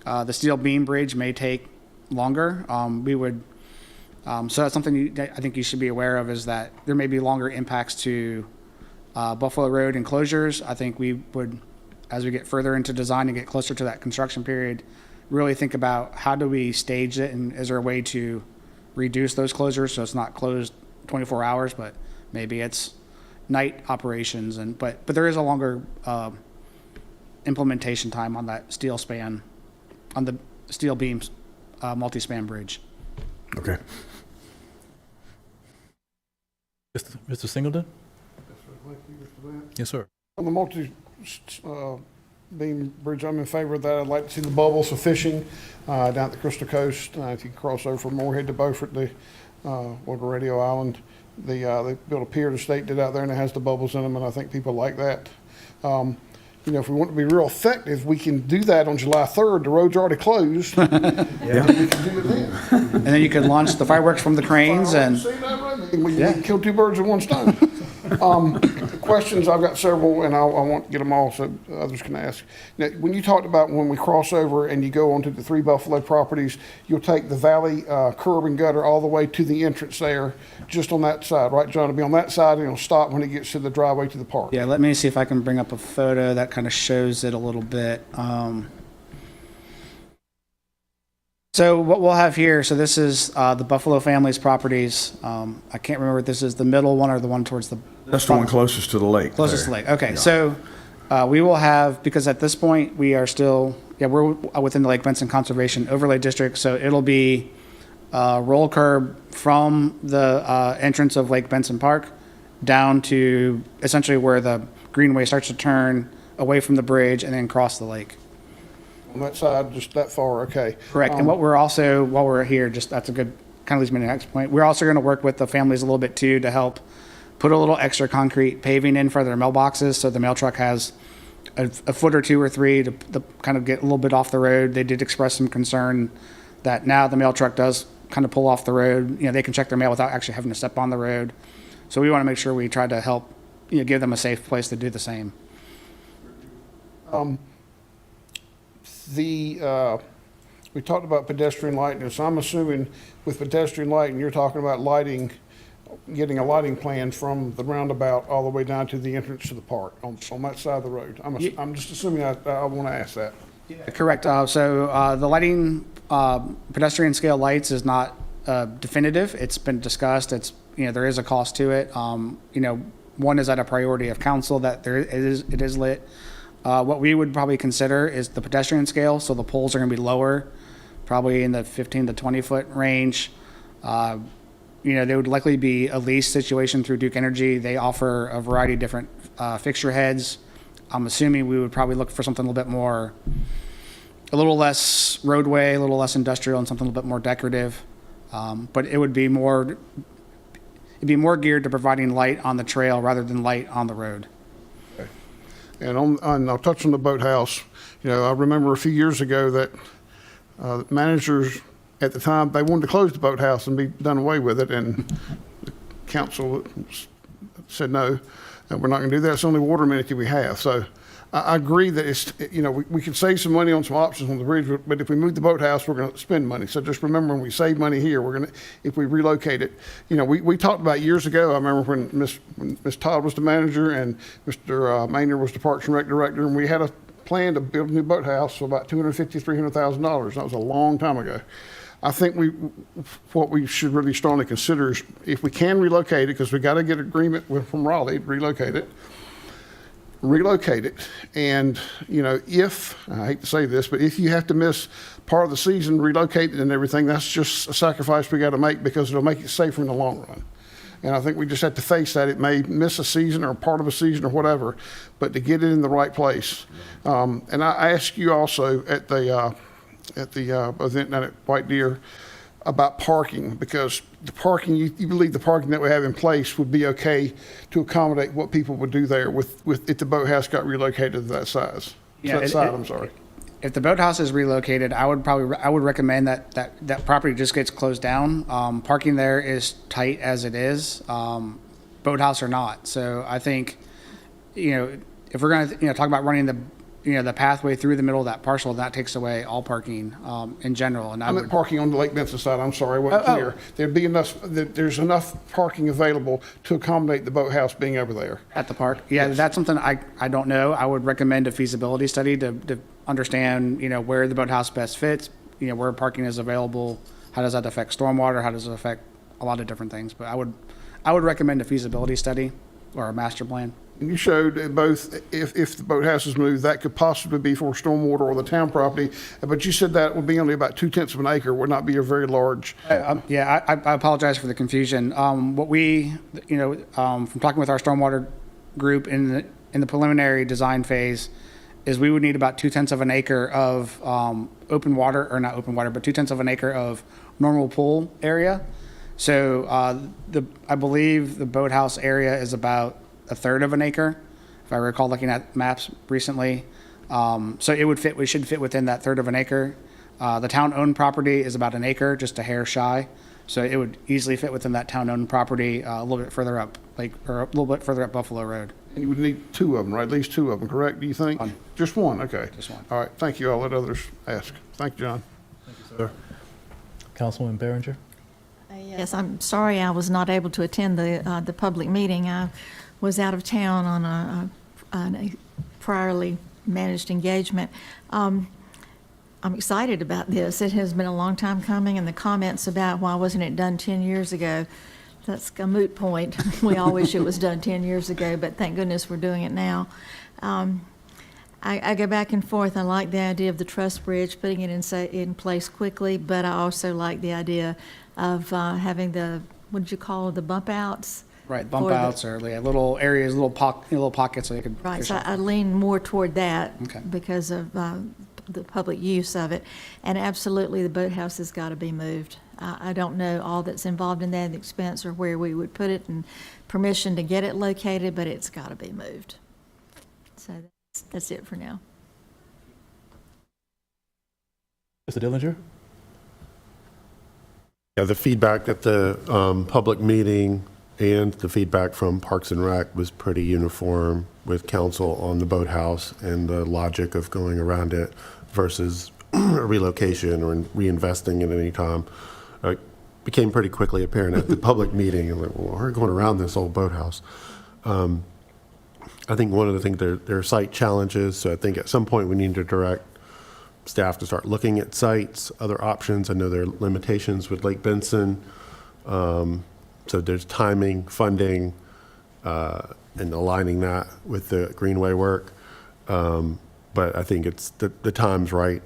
The steel beam bridge may take longer. So that's something I think you should be aware of, is that there may be longer impacts to Buffalo Road enclosures. I think we would, as we get further into design and get closer to that construction period, really think about how do we stage it, and is there a way to reduce those closures so it's not closed 24 hours, but maybe it's night operations. But there is a longer implementation time on that steel span, on the steel beams multi-span bridge. Okay. Mr. Singleton? Yes, sir. On the multi-beam bridge, I'm in favor of that. I'd like to see the bubbles for fishing down at the Crystal Coast. If you can cross over from Moorhead to Beaufort, Radio Island, they built a pier the state did out there, and it has the bubbles in them, and I think people like that. If we want to be real effective, we can do that on July 3rd. The road's already closed. We can do it then. And then you can launch the fireworks from the cranes and See that, right? We can kill two birds with one stone. Questions, I've got several, and I want to get them all so others can ask. Now, when you talked about when we cross over and you go onto the 3 Buffalo properties, you'll take the valley curb and gutter all the way to the entrance there, just on that side, right, John? It'll be on that side, and it'll stop when it gets to the driveway to the park. yeah, let me see if I can bring up a photo that kind of shows it a little bit. So what we'll have here, so this is the Buffalo family's properties. I can't remember if this is the middle one or the one towards the That's the one closest to the lake. closest to there. the lake. Okay, Yeah. so we will have, because at this point we are still, we're within the Lake Benson Conservation Overlay District, so it'll be roll curb from the entrance of Lake Benson Park down to essentially where the greenway starts to turn away from the bridge and then cross the lake. On that side, just that far, okay. Correct. And what we're also, while we're here, that's a good, kind of leads me to the next point. We're also going to work with the families a little bit too to help put a little extra concrete paving in for their mailboxes, so the mail truck has a foot or 2 or 3 to kind of get a little bit off the road. They did express some concern that now the mail truck does kind of pull off the road. They can check their mail without actually having to step on the road. So we want to make sure we try to help, give them a safe place to do the same. We talked about pedestrian lighting, so I'm assuming with pedestrian lighting, you're talking about lighting, getting a lighting plan from the roundabout all the way down to the entrance to the park on that side of the road. I'm just assuming I want to ask that. Correct. So the lighting Pedestrian scale lights is not definitive. It's been discussed. There is a cost to it. One is at a priority of council that it is lit. What we would probably consider is the pedestrian scale. So the poles are going to be lower, probably in the 15 to 20 foot range. They would likely be a lease situation through Duke Energy. They offer a variety of different fixture heads. I'm assuming we would probably look for something a little less roadway, a little less industrial, and something a little bit more decorative. But it'd be more geared to providing light on the trail rather than light on the road. And I'll touch on the boathouse. I remember a few years ago that managers at the time, they wanted to close the boathouse and be done away with it, and the council said no, we're not going to do that. It's the only water amenity we have. So I agree that it's, we could save some money on some options on the bridge, but if we move the boathouse, we're going to spend money. So just remember, when we save money here, if we relocate it, we talked about years ago. I remember when Ms. Todd was the manager and Mr. Maynard was the Parks and Rec director, and we had a plan to build a new boathouse for about $250,000, $300,000. That was a long time ago. I think what we should really strongly consider is if we can relocate it, because we got to get agreement from Raleigh to relocate it. And, if, I hate to say this, but if you have to miss part of the season, relocate it and everything, that's just a sacrifice we got to make, because it'll make it safer in the long run. And I think we just have to face that. It may miss a season or part of a season or whatever, but to get it in the right place. And I asked you also at the event down at White Deer about parking, because the parking, you believe the parking that we have in place would be okay to accommodate what people would do there if the boathouse got relocated to that size. I'm sorry. If the boathouse is relocated, I would recommend that property just gets closed down. Parking there is tight as it is, boathouse or not. So I think, if we're going to talk about running the pathway through the middle of that parcel, that takes away all parking in general. And I meant parking on the Lake Benson side. I'm sorry, I wasn't clear. There'd be there's enough parking available to accommodate the boathouse being over there. At the park? Yeah, yes. That's something I don't know. I would recommend a feasibility study to understand, where the boathouse best fits, where parking is available, how does that affect stormwater, how does it affect a lot of different things. But I would recommend a feasibility study or a master plan. You showed both, if the boathouse is moved, that could possibly be for stormwater or the town property, but you said that would be only about 2/10 of an acre, would not be a very large. Yeah, I apologize for the confusion. What we, from talking with our stormwater group in the preliminary design phase, is we would need about 2/10 of an acre of open water, or not open water, but 2/10 of an acre of normal pool area. So I believe the boathouse area is about 1/3 of an acre, if I recall looking at maps recently. So we should fit within that 1/3 of an acre. The town-owned property is about an acre, just a hair shy. So it would easily fit within that town-owned property a little bit further up, or a little bit further up Buffalo Road. And you would need 2 of them, right? At least 2 of them, correct, do you think? One. Just one, okay. Just one. All right, thank you. I'll let others ask. Thank you, John. Sir. Councilwoman Behringer? Yes, I'm sorry I was not able to attend the public meeting. I was out of town on a priorly managed engagement. I'm excited about this. It has been a long time coming, and the comments about why wasn't it done 10 years ago, that's a moot point. We all wish it was done 10 years ago, but thank goodness we're doing it now. I go back and forth. I like the idea of the truss bridge, putting it in place quickly, but I also like the idea of having what did you call it, the bump outs? Right, bump outs or little areas, little pockets so you could. Right, so I lean more toward that Okay. because of the public use of it. And absolutely, the boathouse has got to be moved. I don't know all that's involved in that, the expense or where we would put it and permission to get it located, but it's got to be moved. So that's it for now. Mr. Dillinger? Yeah, the feedback at the public meeting and the feedback from Parks and Rec was pretty uniform with council on the boathouse and the logic of going around it versus a relocation or reinvesting at any time. Became pretty quickly apparent at the public meeting. I'm like, well, we're going around this old boathouse. I think one of the things, there are site challenges, so I think at some point we need to direct staff to start looking at sites, other options. I know there are limitations with Lake Benson. So there's timing, funding, and aligning that with the Greenway work. But I think it's the time's right.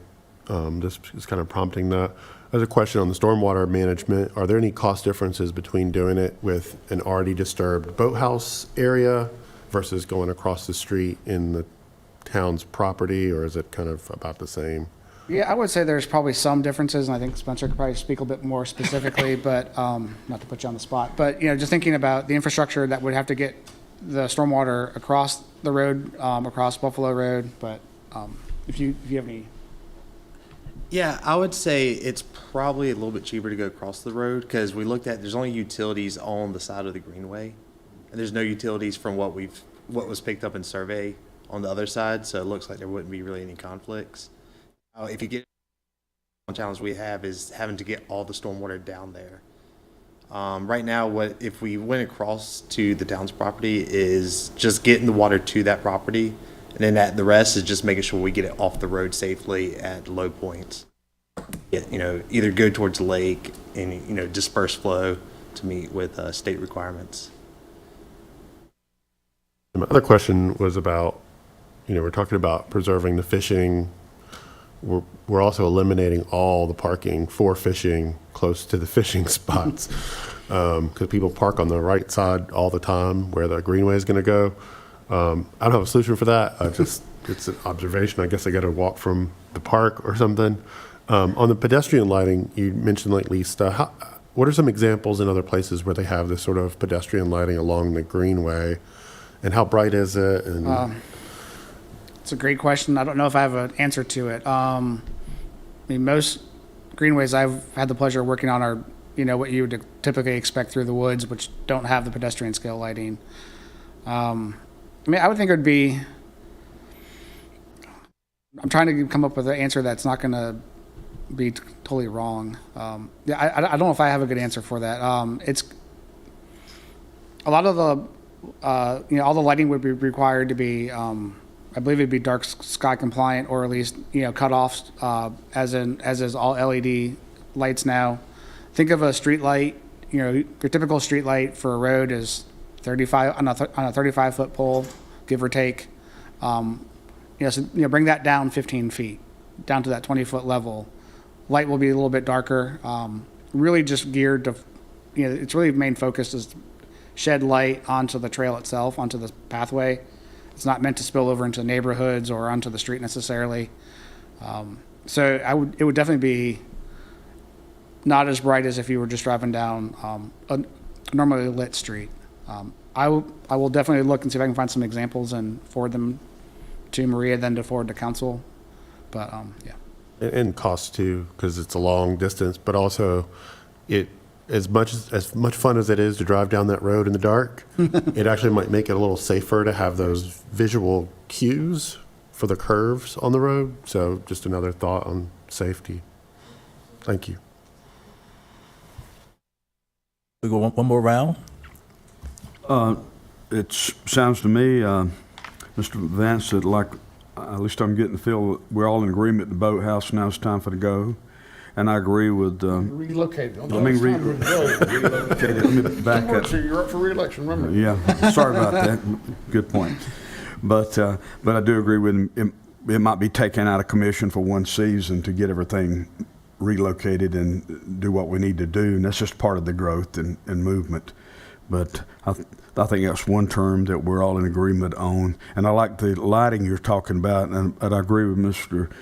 This is kind of prompting that. There's a question on the stormwater management. Are there any cost differences between doing it with an already disturbed boathouse area versus going across the street in the town's property, or is it kind of about the same? Yeah, I would say there's probably some differences, and I think Spencer could probably speak a bit more specifically, but not to put you on the spot. But, just thinking about the infrastructure that would have to get the stormwater across the road, across Buffalo Road, but if you have any. Yeah, I would say it's probably a little bit cheaper to go across the road because we looked at, there's only utilities on the side of the Greenway. And there's no utilities from what was picked up in survey on the other side. So it looks like there wouldn't be really any conflicts. If you get, one challenge we have is having to get all the stormwater down there. Right now, if we went across to the town's property is just getting the water to that property. And then the rest is just making sure we get it off the road safely at low points. Either go towards the lake and, disperse flow to meet with state requirements. My other question was about, we're talking about preserving the fishing. We're also eliminating all the parking for fishing close to the fishing spots because people park on the right side all the time where the greenway is going to go. I don't have a solution for that. It's an observation. I guess I got to walk from the park or something. On the pedestrian lighting, you mentioned Lake Lista. What are some examples in other places where they have this sort of pedestrian lighting along the greenway? And how bright is it? And It's a great question. I don't know if I have an answer to it. Most greenways I've had the pleasure of working on are, what you would typically expect through the woods, which don't have the pedestrian scale lighting. I would think it would be, I'm trying to come up with an answer that's not going to be totally wrong. I don't know if I have a good answer for that. It's a lot of the, all the lighting would be required to be, I believe it'd be dark sky compliant, or at least, cutoffs, as is all LED lights now. Think of a street light, your typical street light for a road is 35 on a 35-foot pole, give or take. Bring that down 15 feet, down to that 20-foot level. Light will be a little bit darker. Really just geared to, its really main focus is to shed light onto the trail itself, onto the pathway. It's not meant to spill over into neighborhoods or onto the street necessarily. So it would definitely be not as bright as if you were just driving down a normally lit street. I will definitely look and see if I can find some examples and forward them to Maria, then to forward to council. But yeah. And cost too, because it's a long distance, but also as much fun as it is to drive down that road in the dark, it actually might make it a little safer to have those visual cues for the curves on the road. So just another thought on safety. Thank you. We go one more round. It sounds to me, Mr. Vance, that at least I'm getting the feel that we're all in agreement the boathouse, now it's time for the go. And I agree with, Relocated. let me back up. You're up for re-election, remember? Yeah, sorry about that. Good point. But I do agree with him. It might be taken out of commission for one season to get everything relocated and do what we need to do. And that's just part of the growth and movement. But I think that's one term that we're all in agreement on. And I like the lighting you're talking about. And I agree with Mr.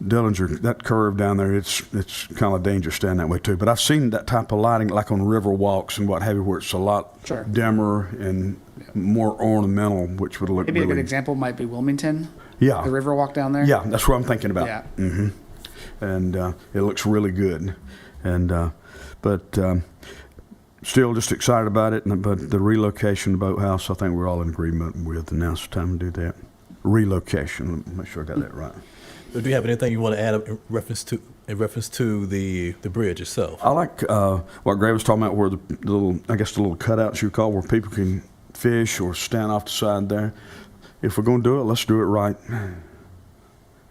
Dillinger, that curve down there, it's kind of dangerous standing that way too. But I've seen that type of lighting like on river walks and what have you, where it's a lot dimmer and more ornamental, which would look Maybe really... a good example might be Wilmington. Yeah. The river walk down there. Yeah, that's what I'm thinking about. Yeah. Mm-hmm. And it looks really good. And but still just excited about it. But the relocation of the boathouse, I think we're all in agreement with. And now's the time to do that. Relocation. Let me make sure I got that right. Do you have anything you want to add in reference to the bridge itself? I like what Gray was talking about, where the little cutouts you call, where people can fish or stand off the side there. If we're going to do it, let's do it right.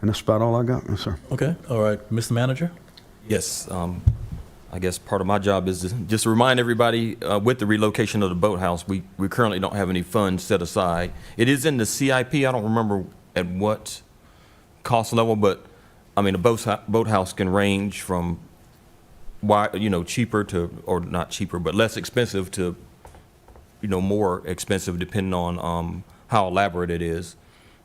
And that's about all I got, yes, sir. Okay, all right, Mr. Manager? Yes, I guess part of my job is to just remind everybody, with the relocation of the boathouse, we currently don't have any funds set aside. It is in the CIP. I don't remember at what cost level, but I mean, a boathouse can range from cheaper to, or not cheaper, but less expensive to, more expensive depending on how elaborate it is.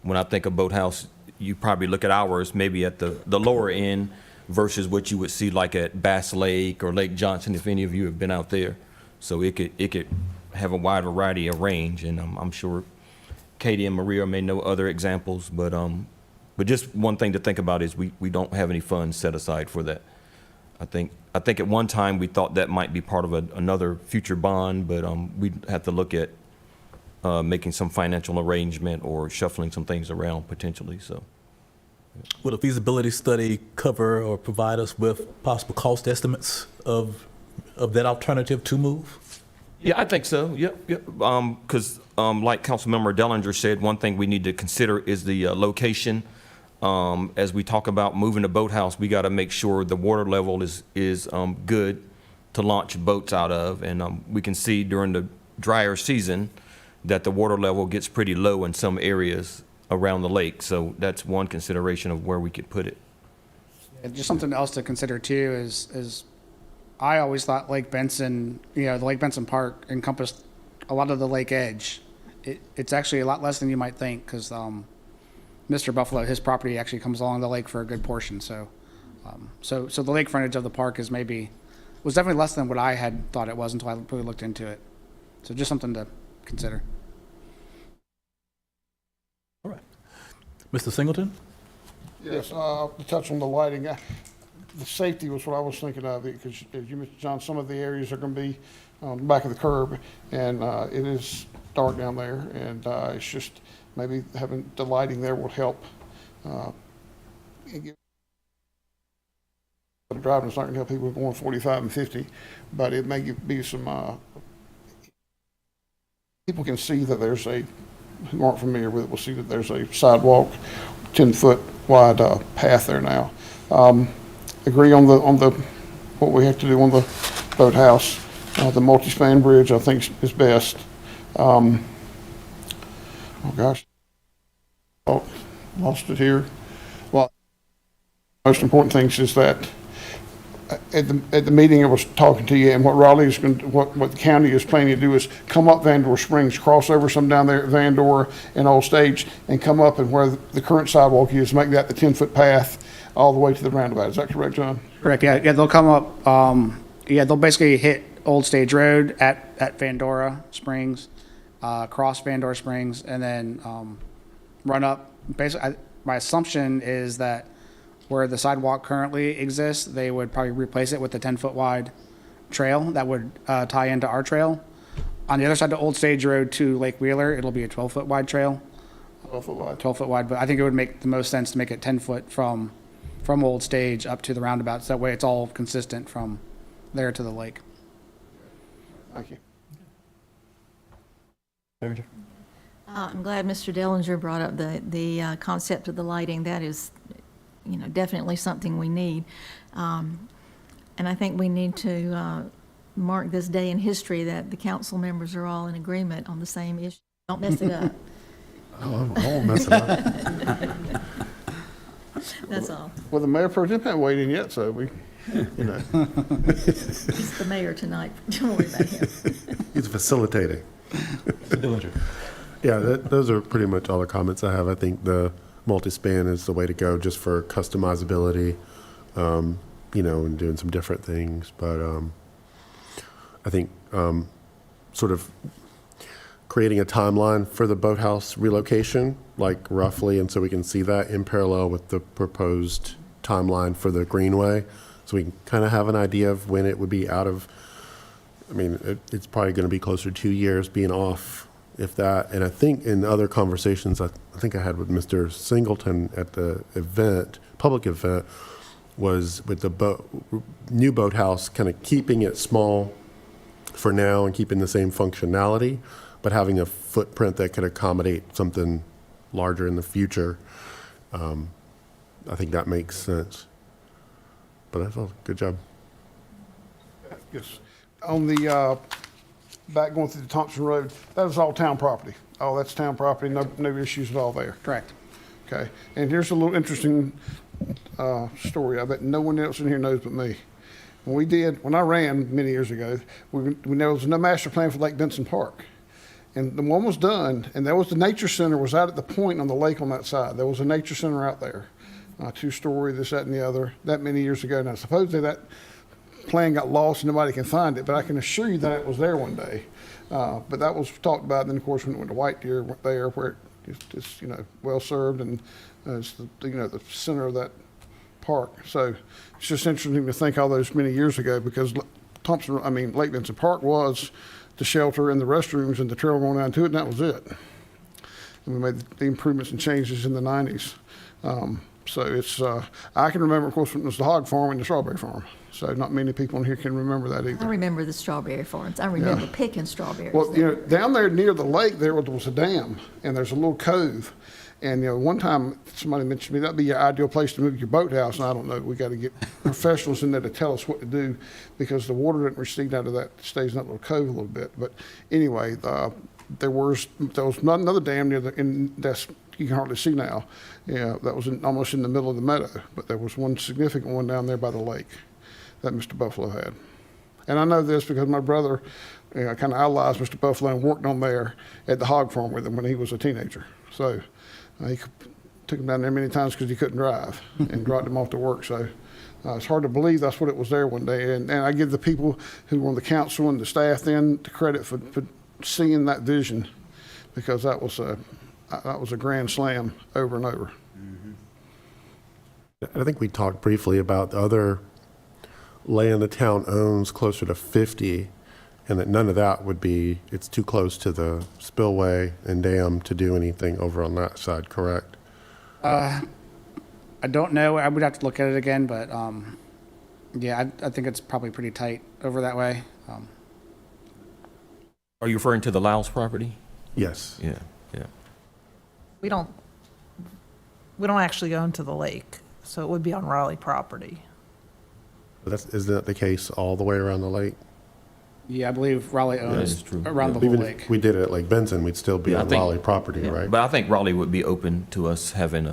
When I think of boathouse, you probably look at ours maybe at the lower end versus what you would see like at Bass Lake or Lake Johnson, if any of you have been out there. So it could have a wide variety of range, and I'm sure Katie and Maria may know other examples, but just one thing to think about is we don't have any funds set aside for that. I think at one time we thought that might be part of another future bond, but we'd have to look at making some financial arrangement or shuffling some things around potentially, so. Will a feasibility study cover or provide us with possible cost estimates of that alternative to move? Yeah, I think so. Yep. Because like Councilmember Dellinger said, one thing we need to consider is the location. As we talk about moving the boathouse, we got to make sure the water level is good to launch boats out of, and we can see during the drier season that the water level gets pretty low in some areas around the lake. So that's one consideration of where we could put it. And just something else to consider too is I always thought Lake Benson, the Lake Benson Park encompassed a lot of the lake edge. It's actually a lot less than you might think, because Mr. Buffalo, his property actually comes along the lake for a good portion. So the lake frontage of the park was definitely less than what I had thought it was until I really looked into it. So just something to consider. All right. Mr. Singleton? Yes, to touch on the lighting, the safety was what I was thinking of, because as you mentioned, John, some of the areas are going to be on the back of the curb, and it is dark down there, and it's just maybe having the lighting there will help. Driving is not going to help people going 45 and 50, but it may be some, people can see that there's who aren't familiar with it will see that there's a sidewalk, 10-foot wide path there now. Agree on the what we have to do on the boathouse. The multi-span bridge, I think, is best. Oh gosh, lost it here. Well, most important things is that at the meeting I was talking to you, and what Raleigh is going to, what the county is planning to do is come up Vandor Springs, cross over some down there at Vandor and Old Stage, and come up and where the current sidewalk is, make that the 10-foot path all the way to the roundabout. Is that correct, John? Correct. Yeah. They'll come up. They'll basically hit Old Stage Road at Vandora Springs, cross Vandora Springs, and then run up. Basically, my assumption is that where the sidewalk currently exists, they would probably replace it with a 10-foot wide trail that would tie into our trail. On the other side of Old Stage Road to Lake Wheeler, it'll be a 12-foot wide trail. 12-foot wide. 12-foot wide, but I think it would make the most sense to make it 10 foot from Old Stage up to the roundabout. So that way it's all consistent from there to the lake. Thank you. I'm glad Mr. Dellinger brought up the concept of the lighting. That is, definitely something we need. And I think we need to mark this day in history that the council members are all in agreement on the same issue. Don't mess it up. I won't mess it up. That's all. Well, the mayor pro tem hasn't weighed in yet, so we, He's the mayor tonight. Don't worry about him. He's facilitating. Mr. Dillinger? Yeah, those are pretty much all the comments I have. I think the multi-span is the way to go just for customizability, and doing some different things. But I think sort of creating a timeline for the boathouse relocation, like roughly, and so we can see that in parallel with the proposed timeline for the Greenway, so we can kind of have an idea of when it would be out of, it's probably going to be closer to 2 years being off, if that. And I think in other conversations I think I had with Mr. Singleton at the event, public event, was with the new boathouse, kind of keeping it small for now and keeping the same functionality, but having a footprint that could accommodate something larger in the future. I think that makes sense. But that's all. Good job. Yes. On the, back going through the Thompson Road, that is all town property. Oh, that's town property, no issues at all there. Correct. Okay, and here's a little interesting story I bet no one else in here knows but me. When I ran many years ago, there was no master plan for Lake Benson Park. And the one was done, and there was the nature center was out at the point on the lake on that side. There was a nature center out there, 2-story, this, that, and the other, that many years ago. Now, supposedly that plan got lost and nobody can find it, but I can assure you that it was there one day. But that was talked about, and then of course when it went to White Deer, went there where it's well served, and it's the center of that park. So it's just interesting to think all those many years ago, because Lake Benson Park was the shelter and the restrooms and the trail going down to it, and that was it. And we made the improvements and changes in the 90s. So it's, I can remember, of course, when it was the hog farm and the strawberry farm. So not many people in here can remember that I either. remember the strawberry farms. I remember picking strawberries. Well, there. down there near the lake, there was a dam, and there's a little cove. And, one time somebody mentioned to me, that'd be your ideal place to move your boathouse. And I don't know, we got to get professionals in there to tell us what to do, because the water doesn't recede out of that, stays in that little cove a little bit. But anyway, there was another dam near that's you can hardly see now. Yeah, that was almost in the middle of the meadow. But there was one significant one down there by the lake that Mr. Buffalo had. And I know this because my brother kind of idolized Mr. Buffalo and worked on there at the hog farm with him when he was a teenager. So he took him down there many times because he couldn't drive and dropped him off to work. So it's hard to believe that's what it was there one day. And I give the people who were on the council and the staff then the credit for seeing that vision, because that was a grand slam over and over. I think we talked briefly about the other land the town owns closer to 50, and that none of that would be, it's too close to the spillway and dam to do anything over on that side, correct? I don't know. I would have to look at it again, but yeah, I think it's probably pretty tight over that way. Are you referring to the Laos property? Yes. Yeah, yeah. We don't actually go into the lake, so it would be on Raleigh property. Isn't that the case all the way around the lake? Yeah, I believe Raleigh owns is true. around the whole Even lake. if we did it at Lake Benson, we'd still be Yeah, I on think- Raleigh property, Yeah, right? But I think Raleigh would be open to us having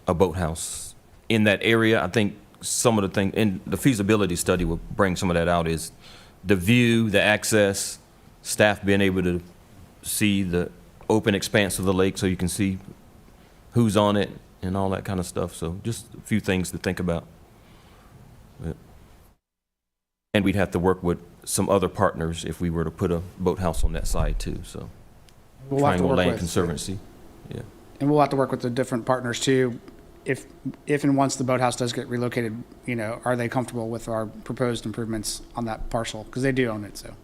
a boathouse in that area. I think some of the things, in the feasibility study will bring some of that out, is the view, the access, staff being able to see the open expanse of the lake so you can see who's on it and all that kind of stuff. So just a few things to think about. Yeah. And we'd have to work with some other partners if we were to put a boathouse on that side too, so. We'll have to Triangle work Land with, Conservancy, yeah. and we'll have to work with the different partners too. If and once the boathouse does get relocated, are they comfortable with our proposed improvements on that parcel? Because they do own it, so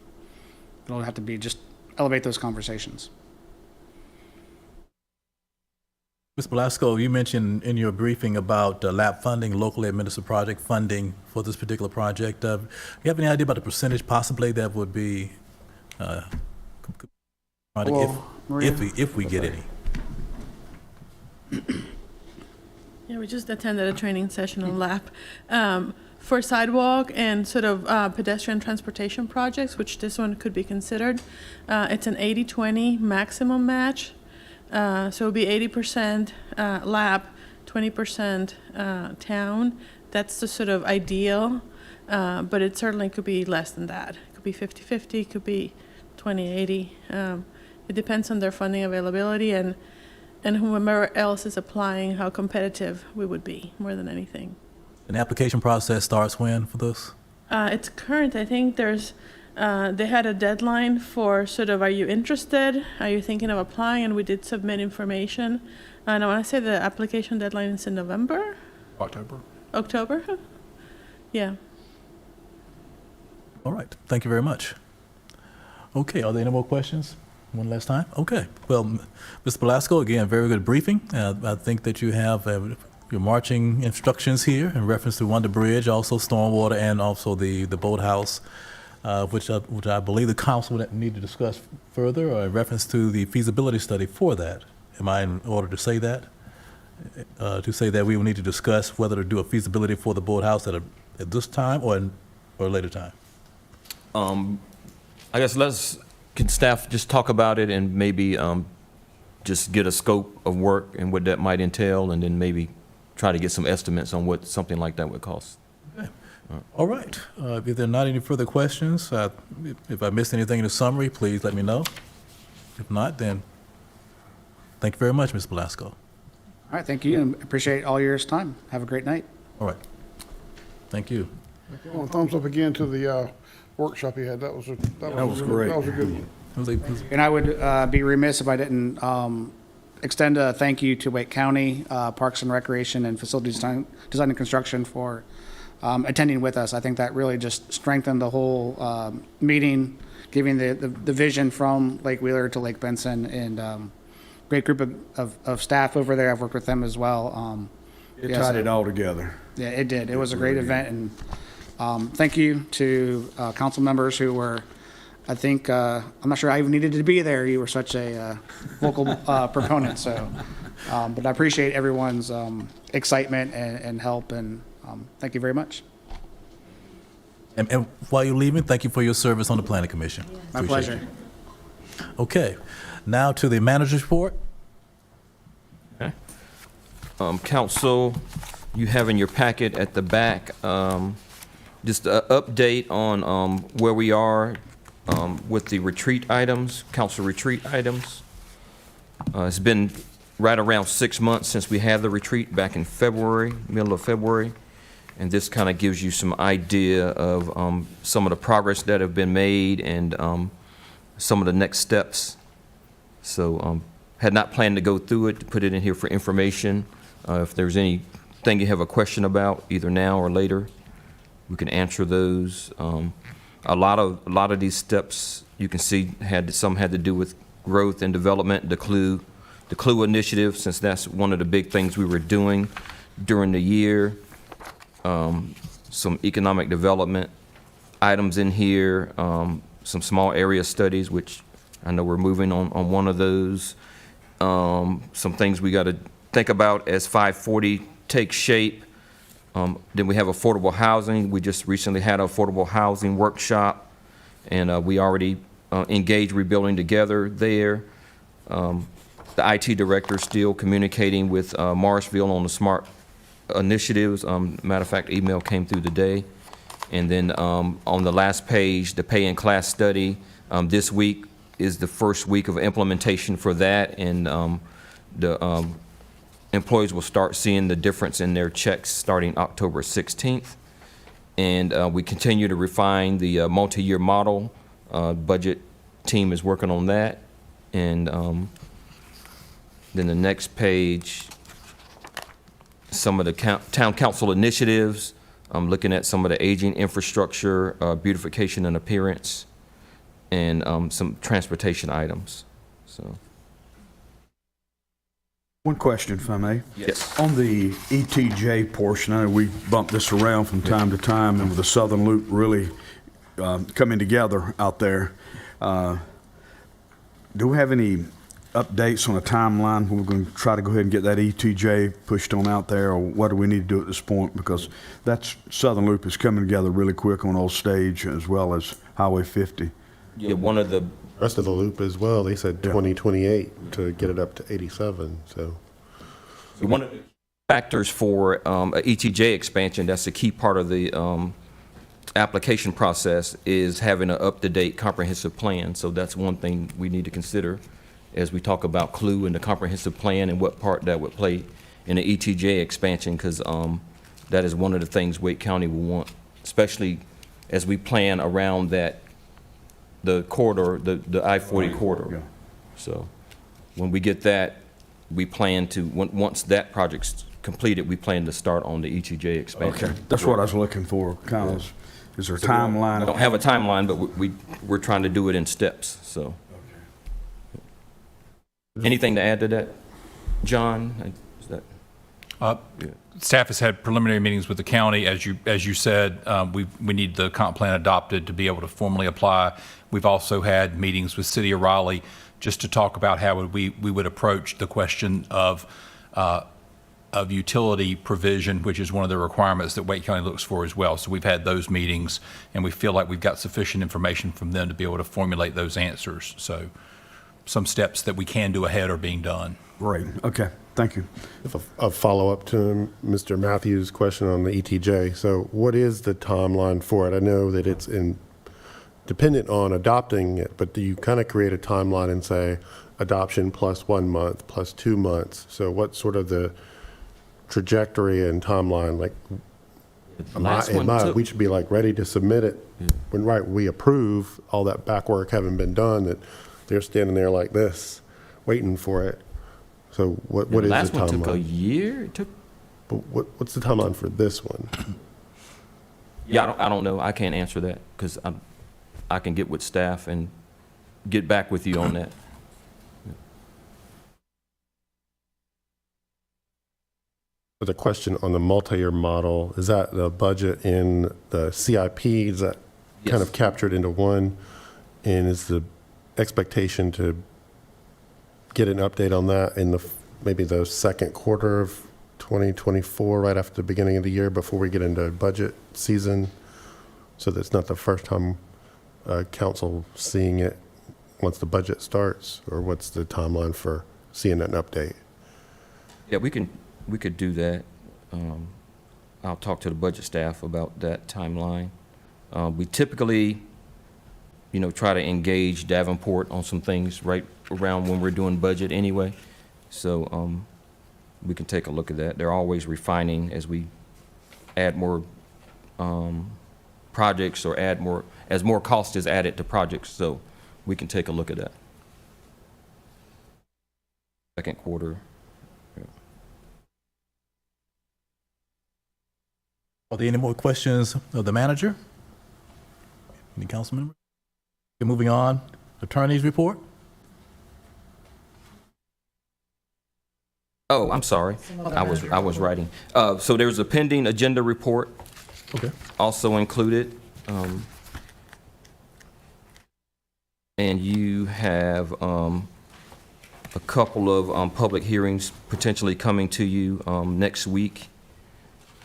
it'll have to be just elevate those conversations. Ms. Belasco, you mentioned in your briefing about LAP funding, locally administered project funding for this particular project. Do you have any idea about the percentage possibly that would be if we get any? Yeah, we just attended a training session on LAP for sidewalk and sort of pedestrian transportation projects, which this one could be considered. It's an 80-20 maximum match. So it'll be 80% LAP, 20% town. That's the sort of ideal, but it certainly could be less than that. It could be 50-50, it could be 20-80. It depends on their funding availability and whomever else is applying, how competitive we would be, more than anything. An application process starts when for this? It's current. I think there's, they had a deadline for sort of, are you interested? Are you thinking of applying? And we did submit information. And I want to say the application deadline is in November? October. October? Yeah. All right, thank you very much. Okay, are there any more questions? One last time? Okay. Well, Mr. Belasco, again, very good briefing. I think that you have your marching instructions here in reference to Wonder Bridge, also stormwater, and also the boathouse, which I believe the council would need to discuss further, or in reference to the feasibility study for that. Am I in order to say that? to say that we will need to discuss whether to do a feasibility for the boathouse at this time or a later time? I guess can staff just talk about it and maybe just get a scope of work and what that might entail, and then maybe try to get some estimates on what something like that would cost. All right. If there are not any further questions, if I missed anything in the summary, please let me know. If not, then thank you very much, Ms. Belasco. All right, thank you, and appreciate all your time. Have a great night. All right. Thank you. Well, thumbs up again to the workshop you had. That was great. That was a good one. And I would be remiss if I didn't extend a thank you to Wake County Parks and Recreation and Facility Design and Construction for attending with us. I think that really just strengthened the whole meeting, giving the vision from Lake Wheeler to Lake Benson, and great group of staff over there. I've worked with them as well. It tied it all together. Yeah, it did. It was a great event, and thank you to council members who were, I think, I'm not sure I even needed to be there. You were such a vocal proponent. So, but I appreciate everyone's excitement and help, and thank you very much. And while you're leaving, thank you for your service on the Planning Commission. My Appreciate pleasure. it. Okay, now to the manager's report. Council, you have in your packet at the back just an update on where we are with the retreat items, council retreat items. It's been right around 6 months since we had the retreat back in February, middle of February. And this kind of gives you some idea of some of the progress that have been made and some of the next steps. So had not planned to go through it, to put it in here for information. If there's anything you have a question about, either now or later, we can answer those. A lot of these steps you can see some had to do with growth and development, the CLUE initiative, since that's one of the big things we were doing during the year. Some economic development items in here, some small area studies, which I know we're moving on one of those. Some things we got to think about as 540 takes shape. Then we have affordable housing. We just recently had an affordable housing workshop, and we already engaged Rebuilding Together there. The IT director is still communicating with Morrisville on the smart initiatives. Matter of fact, email came through today. And then on the last page, the pay and class study, this week is the first week of implementation for that, and the employees will start seeing the difference in their checks starting October 16th. And we continue to refine the multi-year model. Budget team is working on that. And then the next page, some of the town council initiatives. I'm looking at some of the aging infrastructure, beautification and appearance, and some transportation items. So. One question, if I may. Yes. On the ETJ portion, I know we bump this around from time to time, and with the Southern Loop really coming together out there, do we have any updates on a timeline when we're going to try to go ahead and get that ETJ pushed on out there, or what do we need to do at this point? Because that Southern Loop is coming together really quick on Old Stage as well as Highway 50. Yeah, one of the Rest of the loop as well, they said 2028 to get it up to 87, so. one of the factors for a ETJ expansion, that's a key part of the application process, is having an up-to-date comprehensive plan. So that's one thing we need to consider as we talk about CLUE and the comprehensive plan and what part that would play in the ETJ expansion, because that is one of the things Wake County will want, especially as we plan around the corridor, the I-40 corridor. Yeah. So when we get that, we plan to, once that project's completed, we plan to start on the ETJ expansion. Okay, that's what I was looking for, kind of, is there a timeline? I don't have a timeline, but we're trying to do it in steps, so. Anything to add to that, John? Is that? Staff has had preliminary meetings with the county. As you said, we need the comp plan adopted to be able to formally apply. We've also had meetings with City of Raleigh just to talk about how we would approach the question of of utility provision, which is one of the requirements that Wake County looks for as well. So we've had those meetings, and we feel like we've got sufficient information from them to be able to formulate those answers. So some steps that we can do ahead are being done. Great. Okay. Thank you. A follow-up to Mr. Matthews' question on the ETJ. So what is the timeline for it? I know that it's dependent on adopting it, but do you kind of create a timeline and say adoption plus 1 month, plus 2 months? So what's sort of the trajectory and timeline? Like, we should be like ready to submit it when we approve, all that back work having been done, that they're standing there like this, waiting for it. So what is the timeline? The last one took a year. It took. But what's the timeline for this one? Yeah, I don't know. I can't answer that because I can get with staff and get back with you on that. The question on the multi-year model, is that the budget in the CIP? Is that kind of captured into one? And is the expectation to get an update on that in maybe the second quarter of 2024, right after the beginning of the year, before we get into budget season, so that's not the first time council seeing it once the budget starts? Or what's the timeline for seeing an update? Yeah, we could do that. I'll talk to the budget staff about that timeline. We typically, try to engage Davenport on some things right around when we're doing budget anyway. So we can take a look at that. They're always refining as we add more projects or as more cost is added to projects. So we can take a look at that. Second quarter. Are there any more questions of the manager? Any council member? Okay, moving on. Attorney's report. Oh, I'm sorry. I was writing. So there's a pending agenda report. Okay. Also included. And you have a couple of public hearings potentially coming to you next week.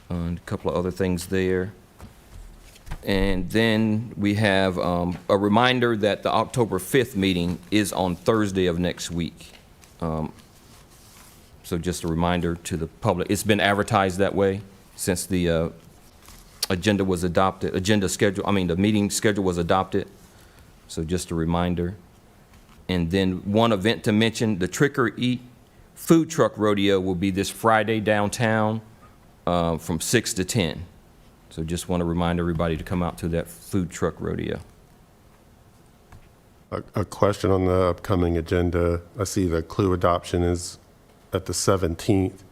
And a couple of other things there. And then we have a reminder that the October 5th meeting is on Thursday of next week. So just a reminder to the public. It's been advertised that way since the agenda was adopted, the meeting schedule was adopted. So just a reminder. And then one event to mention, the Trick or Eat food truck rodeo will be this Friday downtown from 6 to 10. So just want to remind everybody to come out to that food truck rodeo. A question on the upcoming agenda. I see the clue adoption is at the 17th.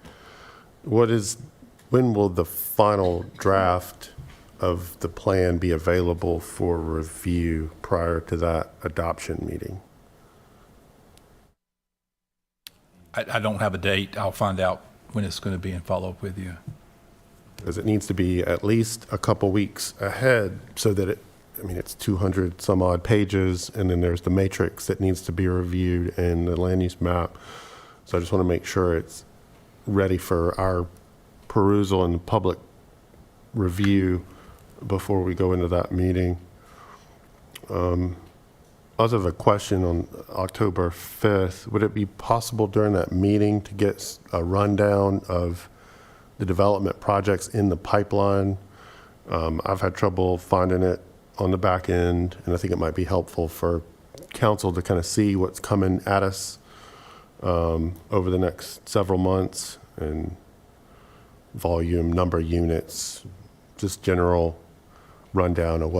When will the final draft of the plan be available for review prior to that adoption meeting? I don't have a date. I'll find out when it's going to be and follow up with you. Because it needs to be at least a couple weeks ahead so that it's 200 some odd pages, and then there's the matrix that needs to be reviewed and the land use map. So I just want to make sure it's ready for our perusal and public review before we go into that meeting. I also have a question on October 5th. Would it be possible during that meeting to get a rundown of the development projects in the pipeline? I've had trouble finding it on the back end, and I think it might be helpful for council to kind of see what's coming at us over the next several months, and volume, number of units, just general rundown of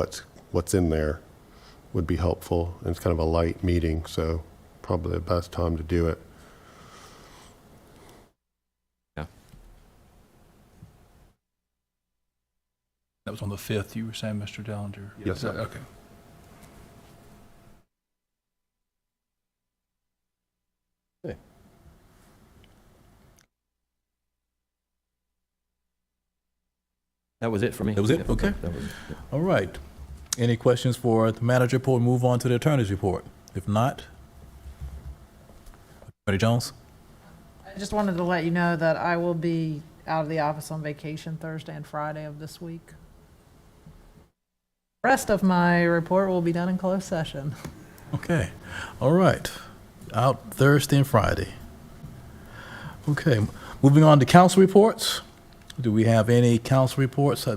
what's in there would be helpful. And it's kind of a light meeting, so probably the best time to do it. That was on the 5th, you were saying, Mr. Dellinger? Yes, sir. Okay. Okay. That was it for me. That was it? Yeah, Okay. that was it. All right. Any questions for the manager report? Move on to the attorney's report. If not, Attorney Jones? I just wanted to let you know that I will be out of the office on vacation Thursday and Friday of this week. Rest of my report will be done in closed session. Okay, all right. Out Thursday and Friday. Okay, moving on to council reports. Do we have any council reports?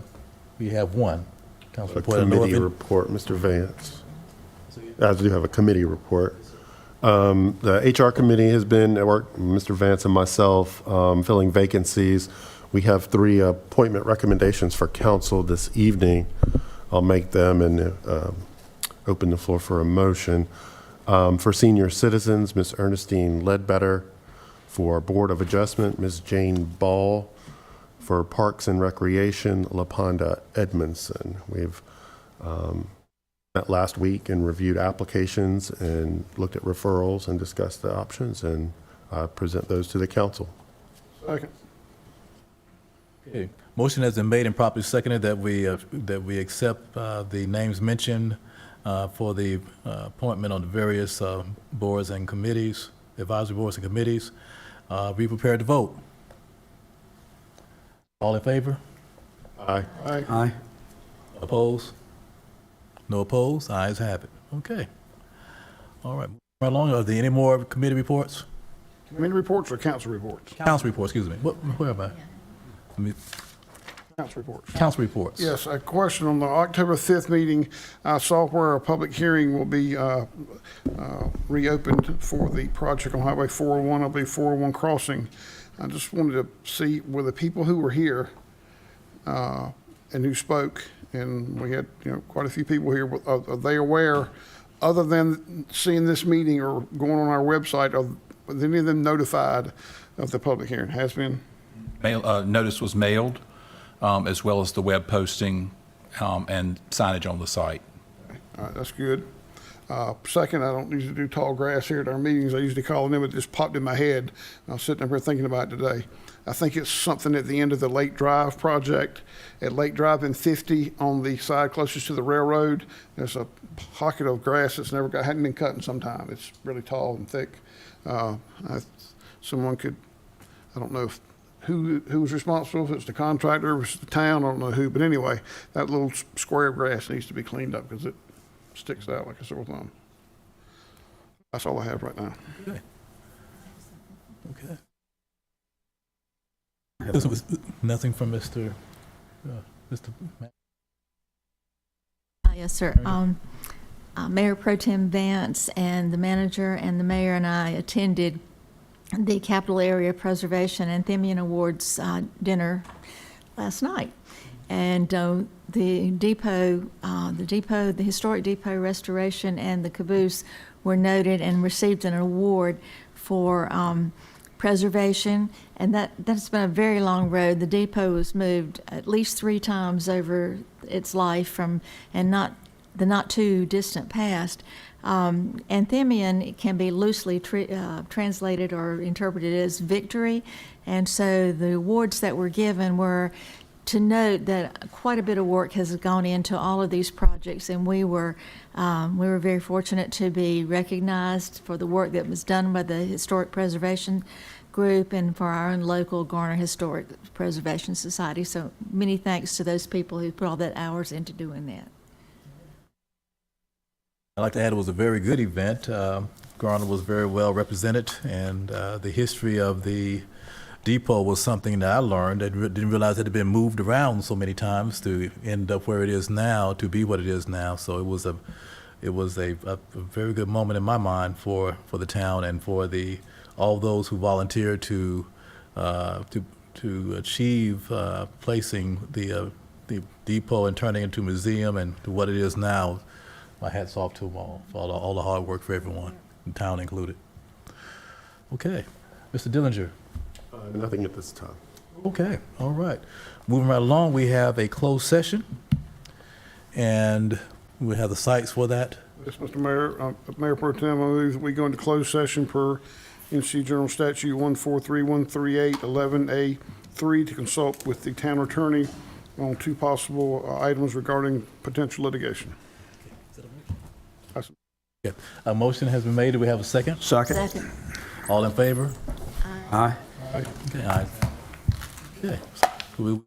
We have one. Council A report. I know of committee it. report, Mr. Vance. I do have a committee report. The HR committee has been at work, Mr. Vance and myself, filling vacancies. We have 3 appointment recommendations for council this evening. I'll make them and open the floor for a motion. For senior citizens, Ms. Ernestine Ledbetter. For Board of Adjustment, Ms. Jane Ball. For Parks and Recreation, LaPonda Edmondson. We've met last week and reviewed applications and looked at referrals and discussed the options and present those to the council. Second. Okay. Motion has been made and properly seconded that we accept the names mentioned for the appointment on the various boards and committees, advisory boards and committees. Be prepared to vote. All in favor? Aye. Aye. Opposed? No opposed? Ayes have it. Okay. All right. Right along. Are there any more committee reports? Committee reports or council reports? Council reports, excuse me. Where am I? Let me- Council reports. Council reports. Yes, a question on the October 5th meeting. I saw where a public hearing will be reopened for the project on Highway 401, I believe 401 crossing. I just wanted to see were the people who were here and who spoke, and we had quite a few people here. Are they aware, other than seeing this meeting or going on our website, are any of them notified of the public hearing? Has been? Notice was mailed, as well as the web posting and signage on the site. All right, that's good. Second, I don't usually do tall grass here at our meetings. I usually call them. It just popped in my head. I was sitting up here thinking about it today. I think it's something at the end of the Lake Drive project. At Lake Drive and 50 on the side closest to the railroad, there's a pocket of grass that's hadn't been cut in some time. It's really tall and thick. Someone could, I don't know who was responsible, if it's the contractor, if it's the town, I don't know who, but anyway, that little square of grass needs to be cleaned up because it sticks out like a sore thumb. That's all I have right now. Okay. This was nothing from Mr. Yes, sir. Mayor Pro Tem Vance and the manager and the mayor and I attended the Capital Area Preservation and Endymion Awards dinner last night. And the historic depot restoration and the caboose were noted and received an award for preservation. And that's been a very long road. The depot was moved at least 3 times over its life not too distant past. Endymion can be loosely translated or interpreted as victory. And so the awards that were given were to note that quite a bit of work has gone into all of these projects, and we were very fortunate to be recognized for the work that was done by the Historic Preservation Group and for our own local Garner Historic Preservation Society. So many thanks to those people who put all that hours into doing that. I'd like to add it was a very good event. Garner was very well represented, and the history of the depot was something that I learned. I didn't realize it had been moved around so many times to end up where it is now, to be what it is now. So it was a very good moment in my mind for the town and for all those who volunteered to achieve placing the depot and turning it into a museum and to what it is now. My hat's off to them all for all the hard work for everyone, the town included. Okay, Mr. Dillinger. Nothing at this time. Okay, all right. Moving right along, we have a closed session, and we have the sites for that. Yes, Mr. Mayor, Mayor Pro Tem, I move that we go into closed session per NC General Statute 143-138-11A3 to consult with the town attorney on 2 possible items regarding potential litigation. A motion has been made. Do we have a second? Second. Second. All in favor? Aye. Okay, aye. Okay. So we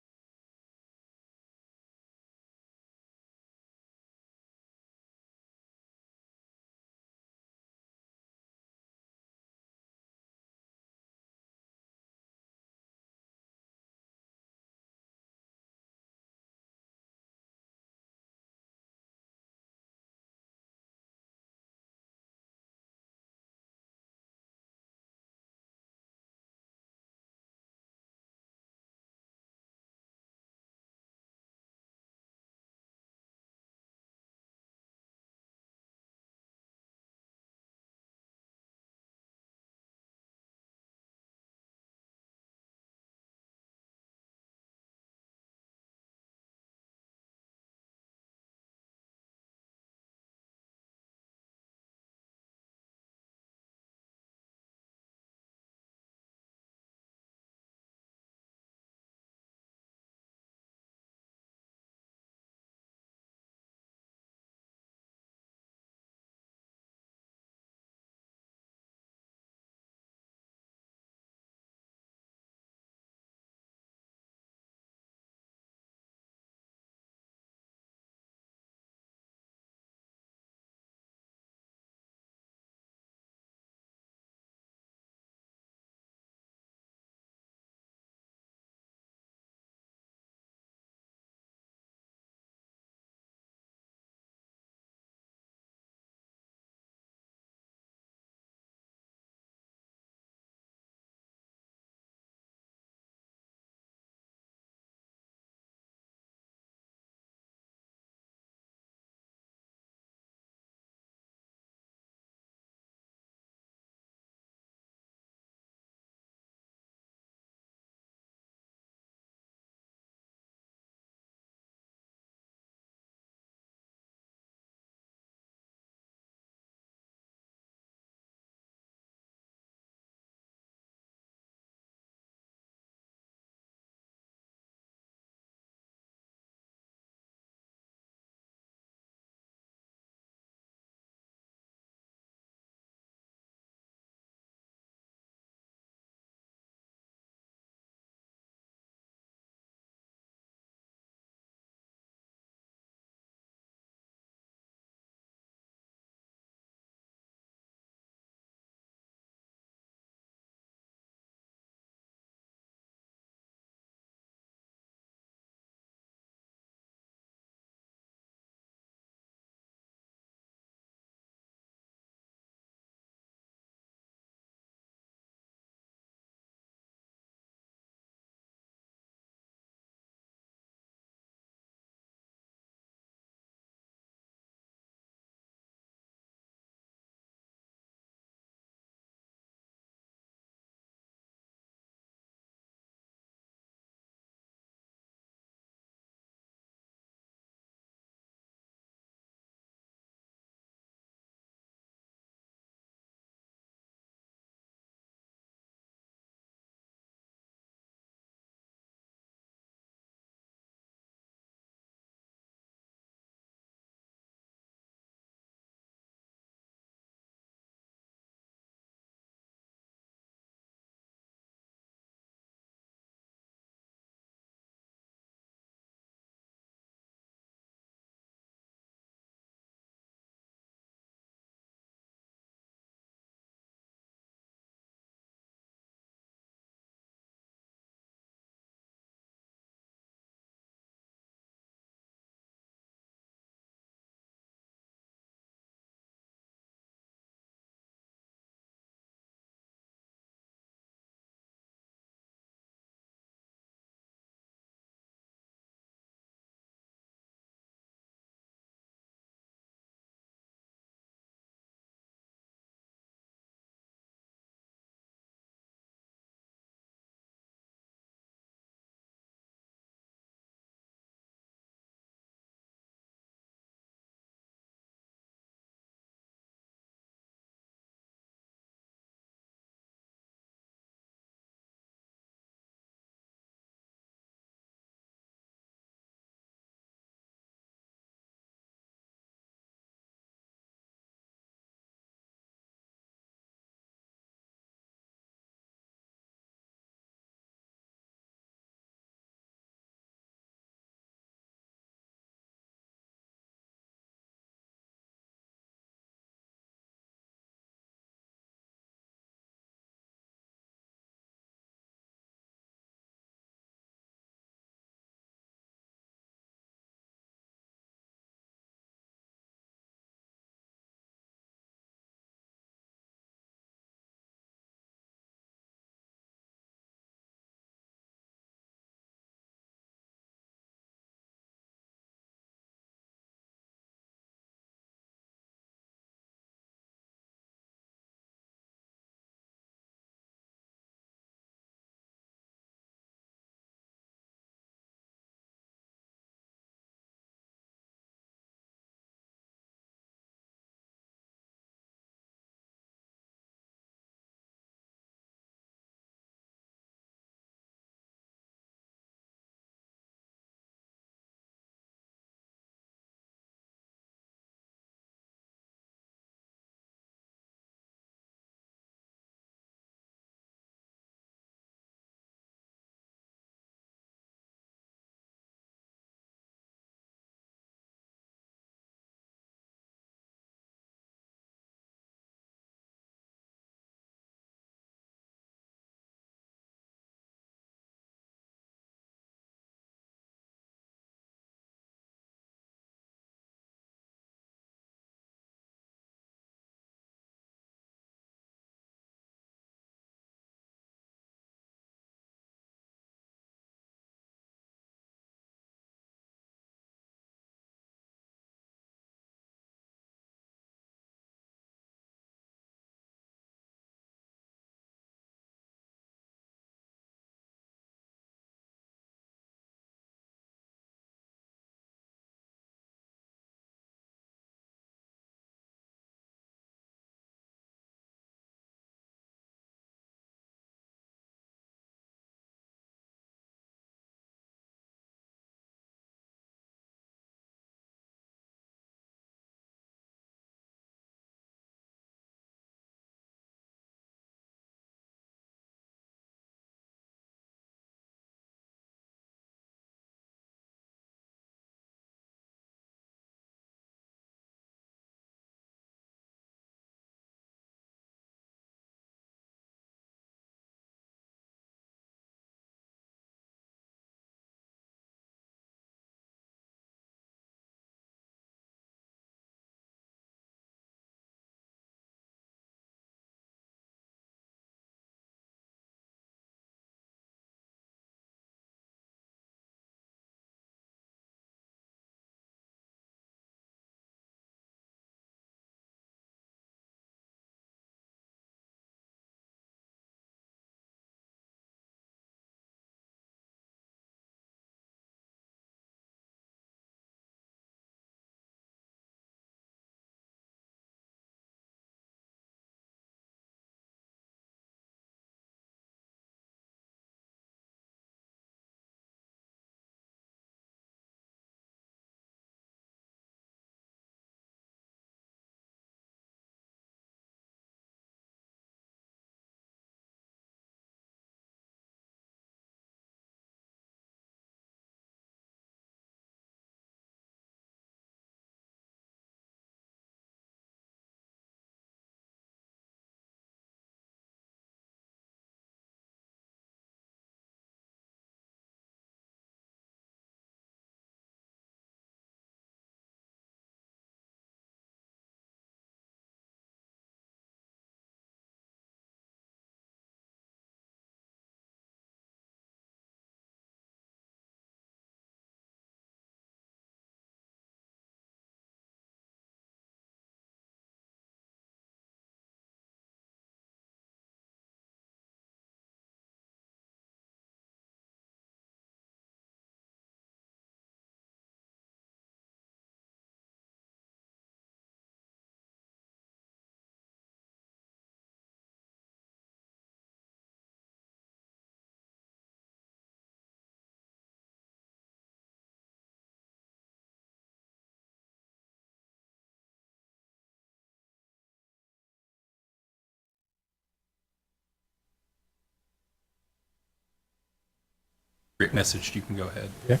message, you can go ahead. Okay.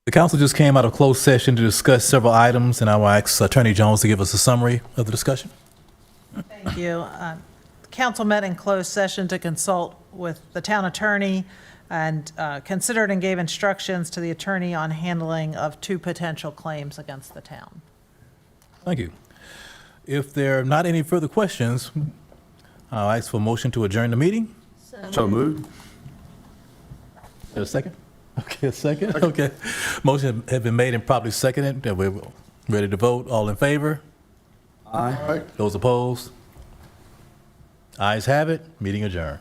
The council just came out of closed session to discuss several items, and I will ask Attorney Jones to give us a summary of the discussion. Thank you. Council met in closed session to consult with the town attorney and considered and gave instructions to the attorney on handling of 2 potential claims against the town. Thank you. If there are not any further questions, I'll ask for a motion to adjourn the meeting. So moved. Is there a second? Okay, a second. Okay. Motion has been made and properly seconded. That we're ready to vote. All in favor? Aye. Those opposed? Ayes have it. Meeting adjourned.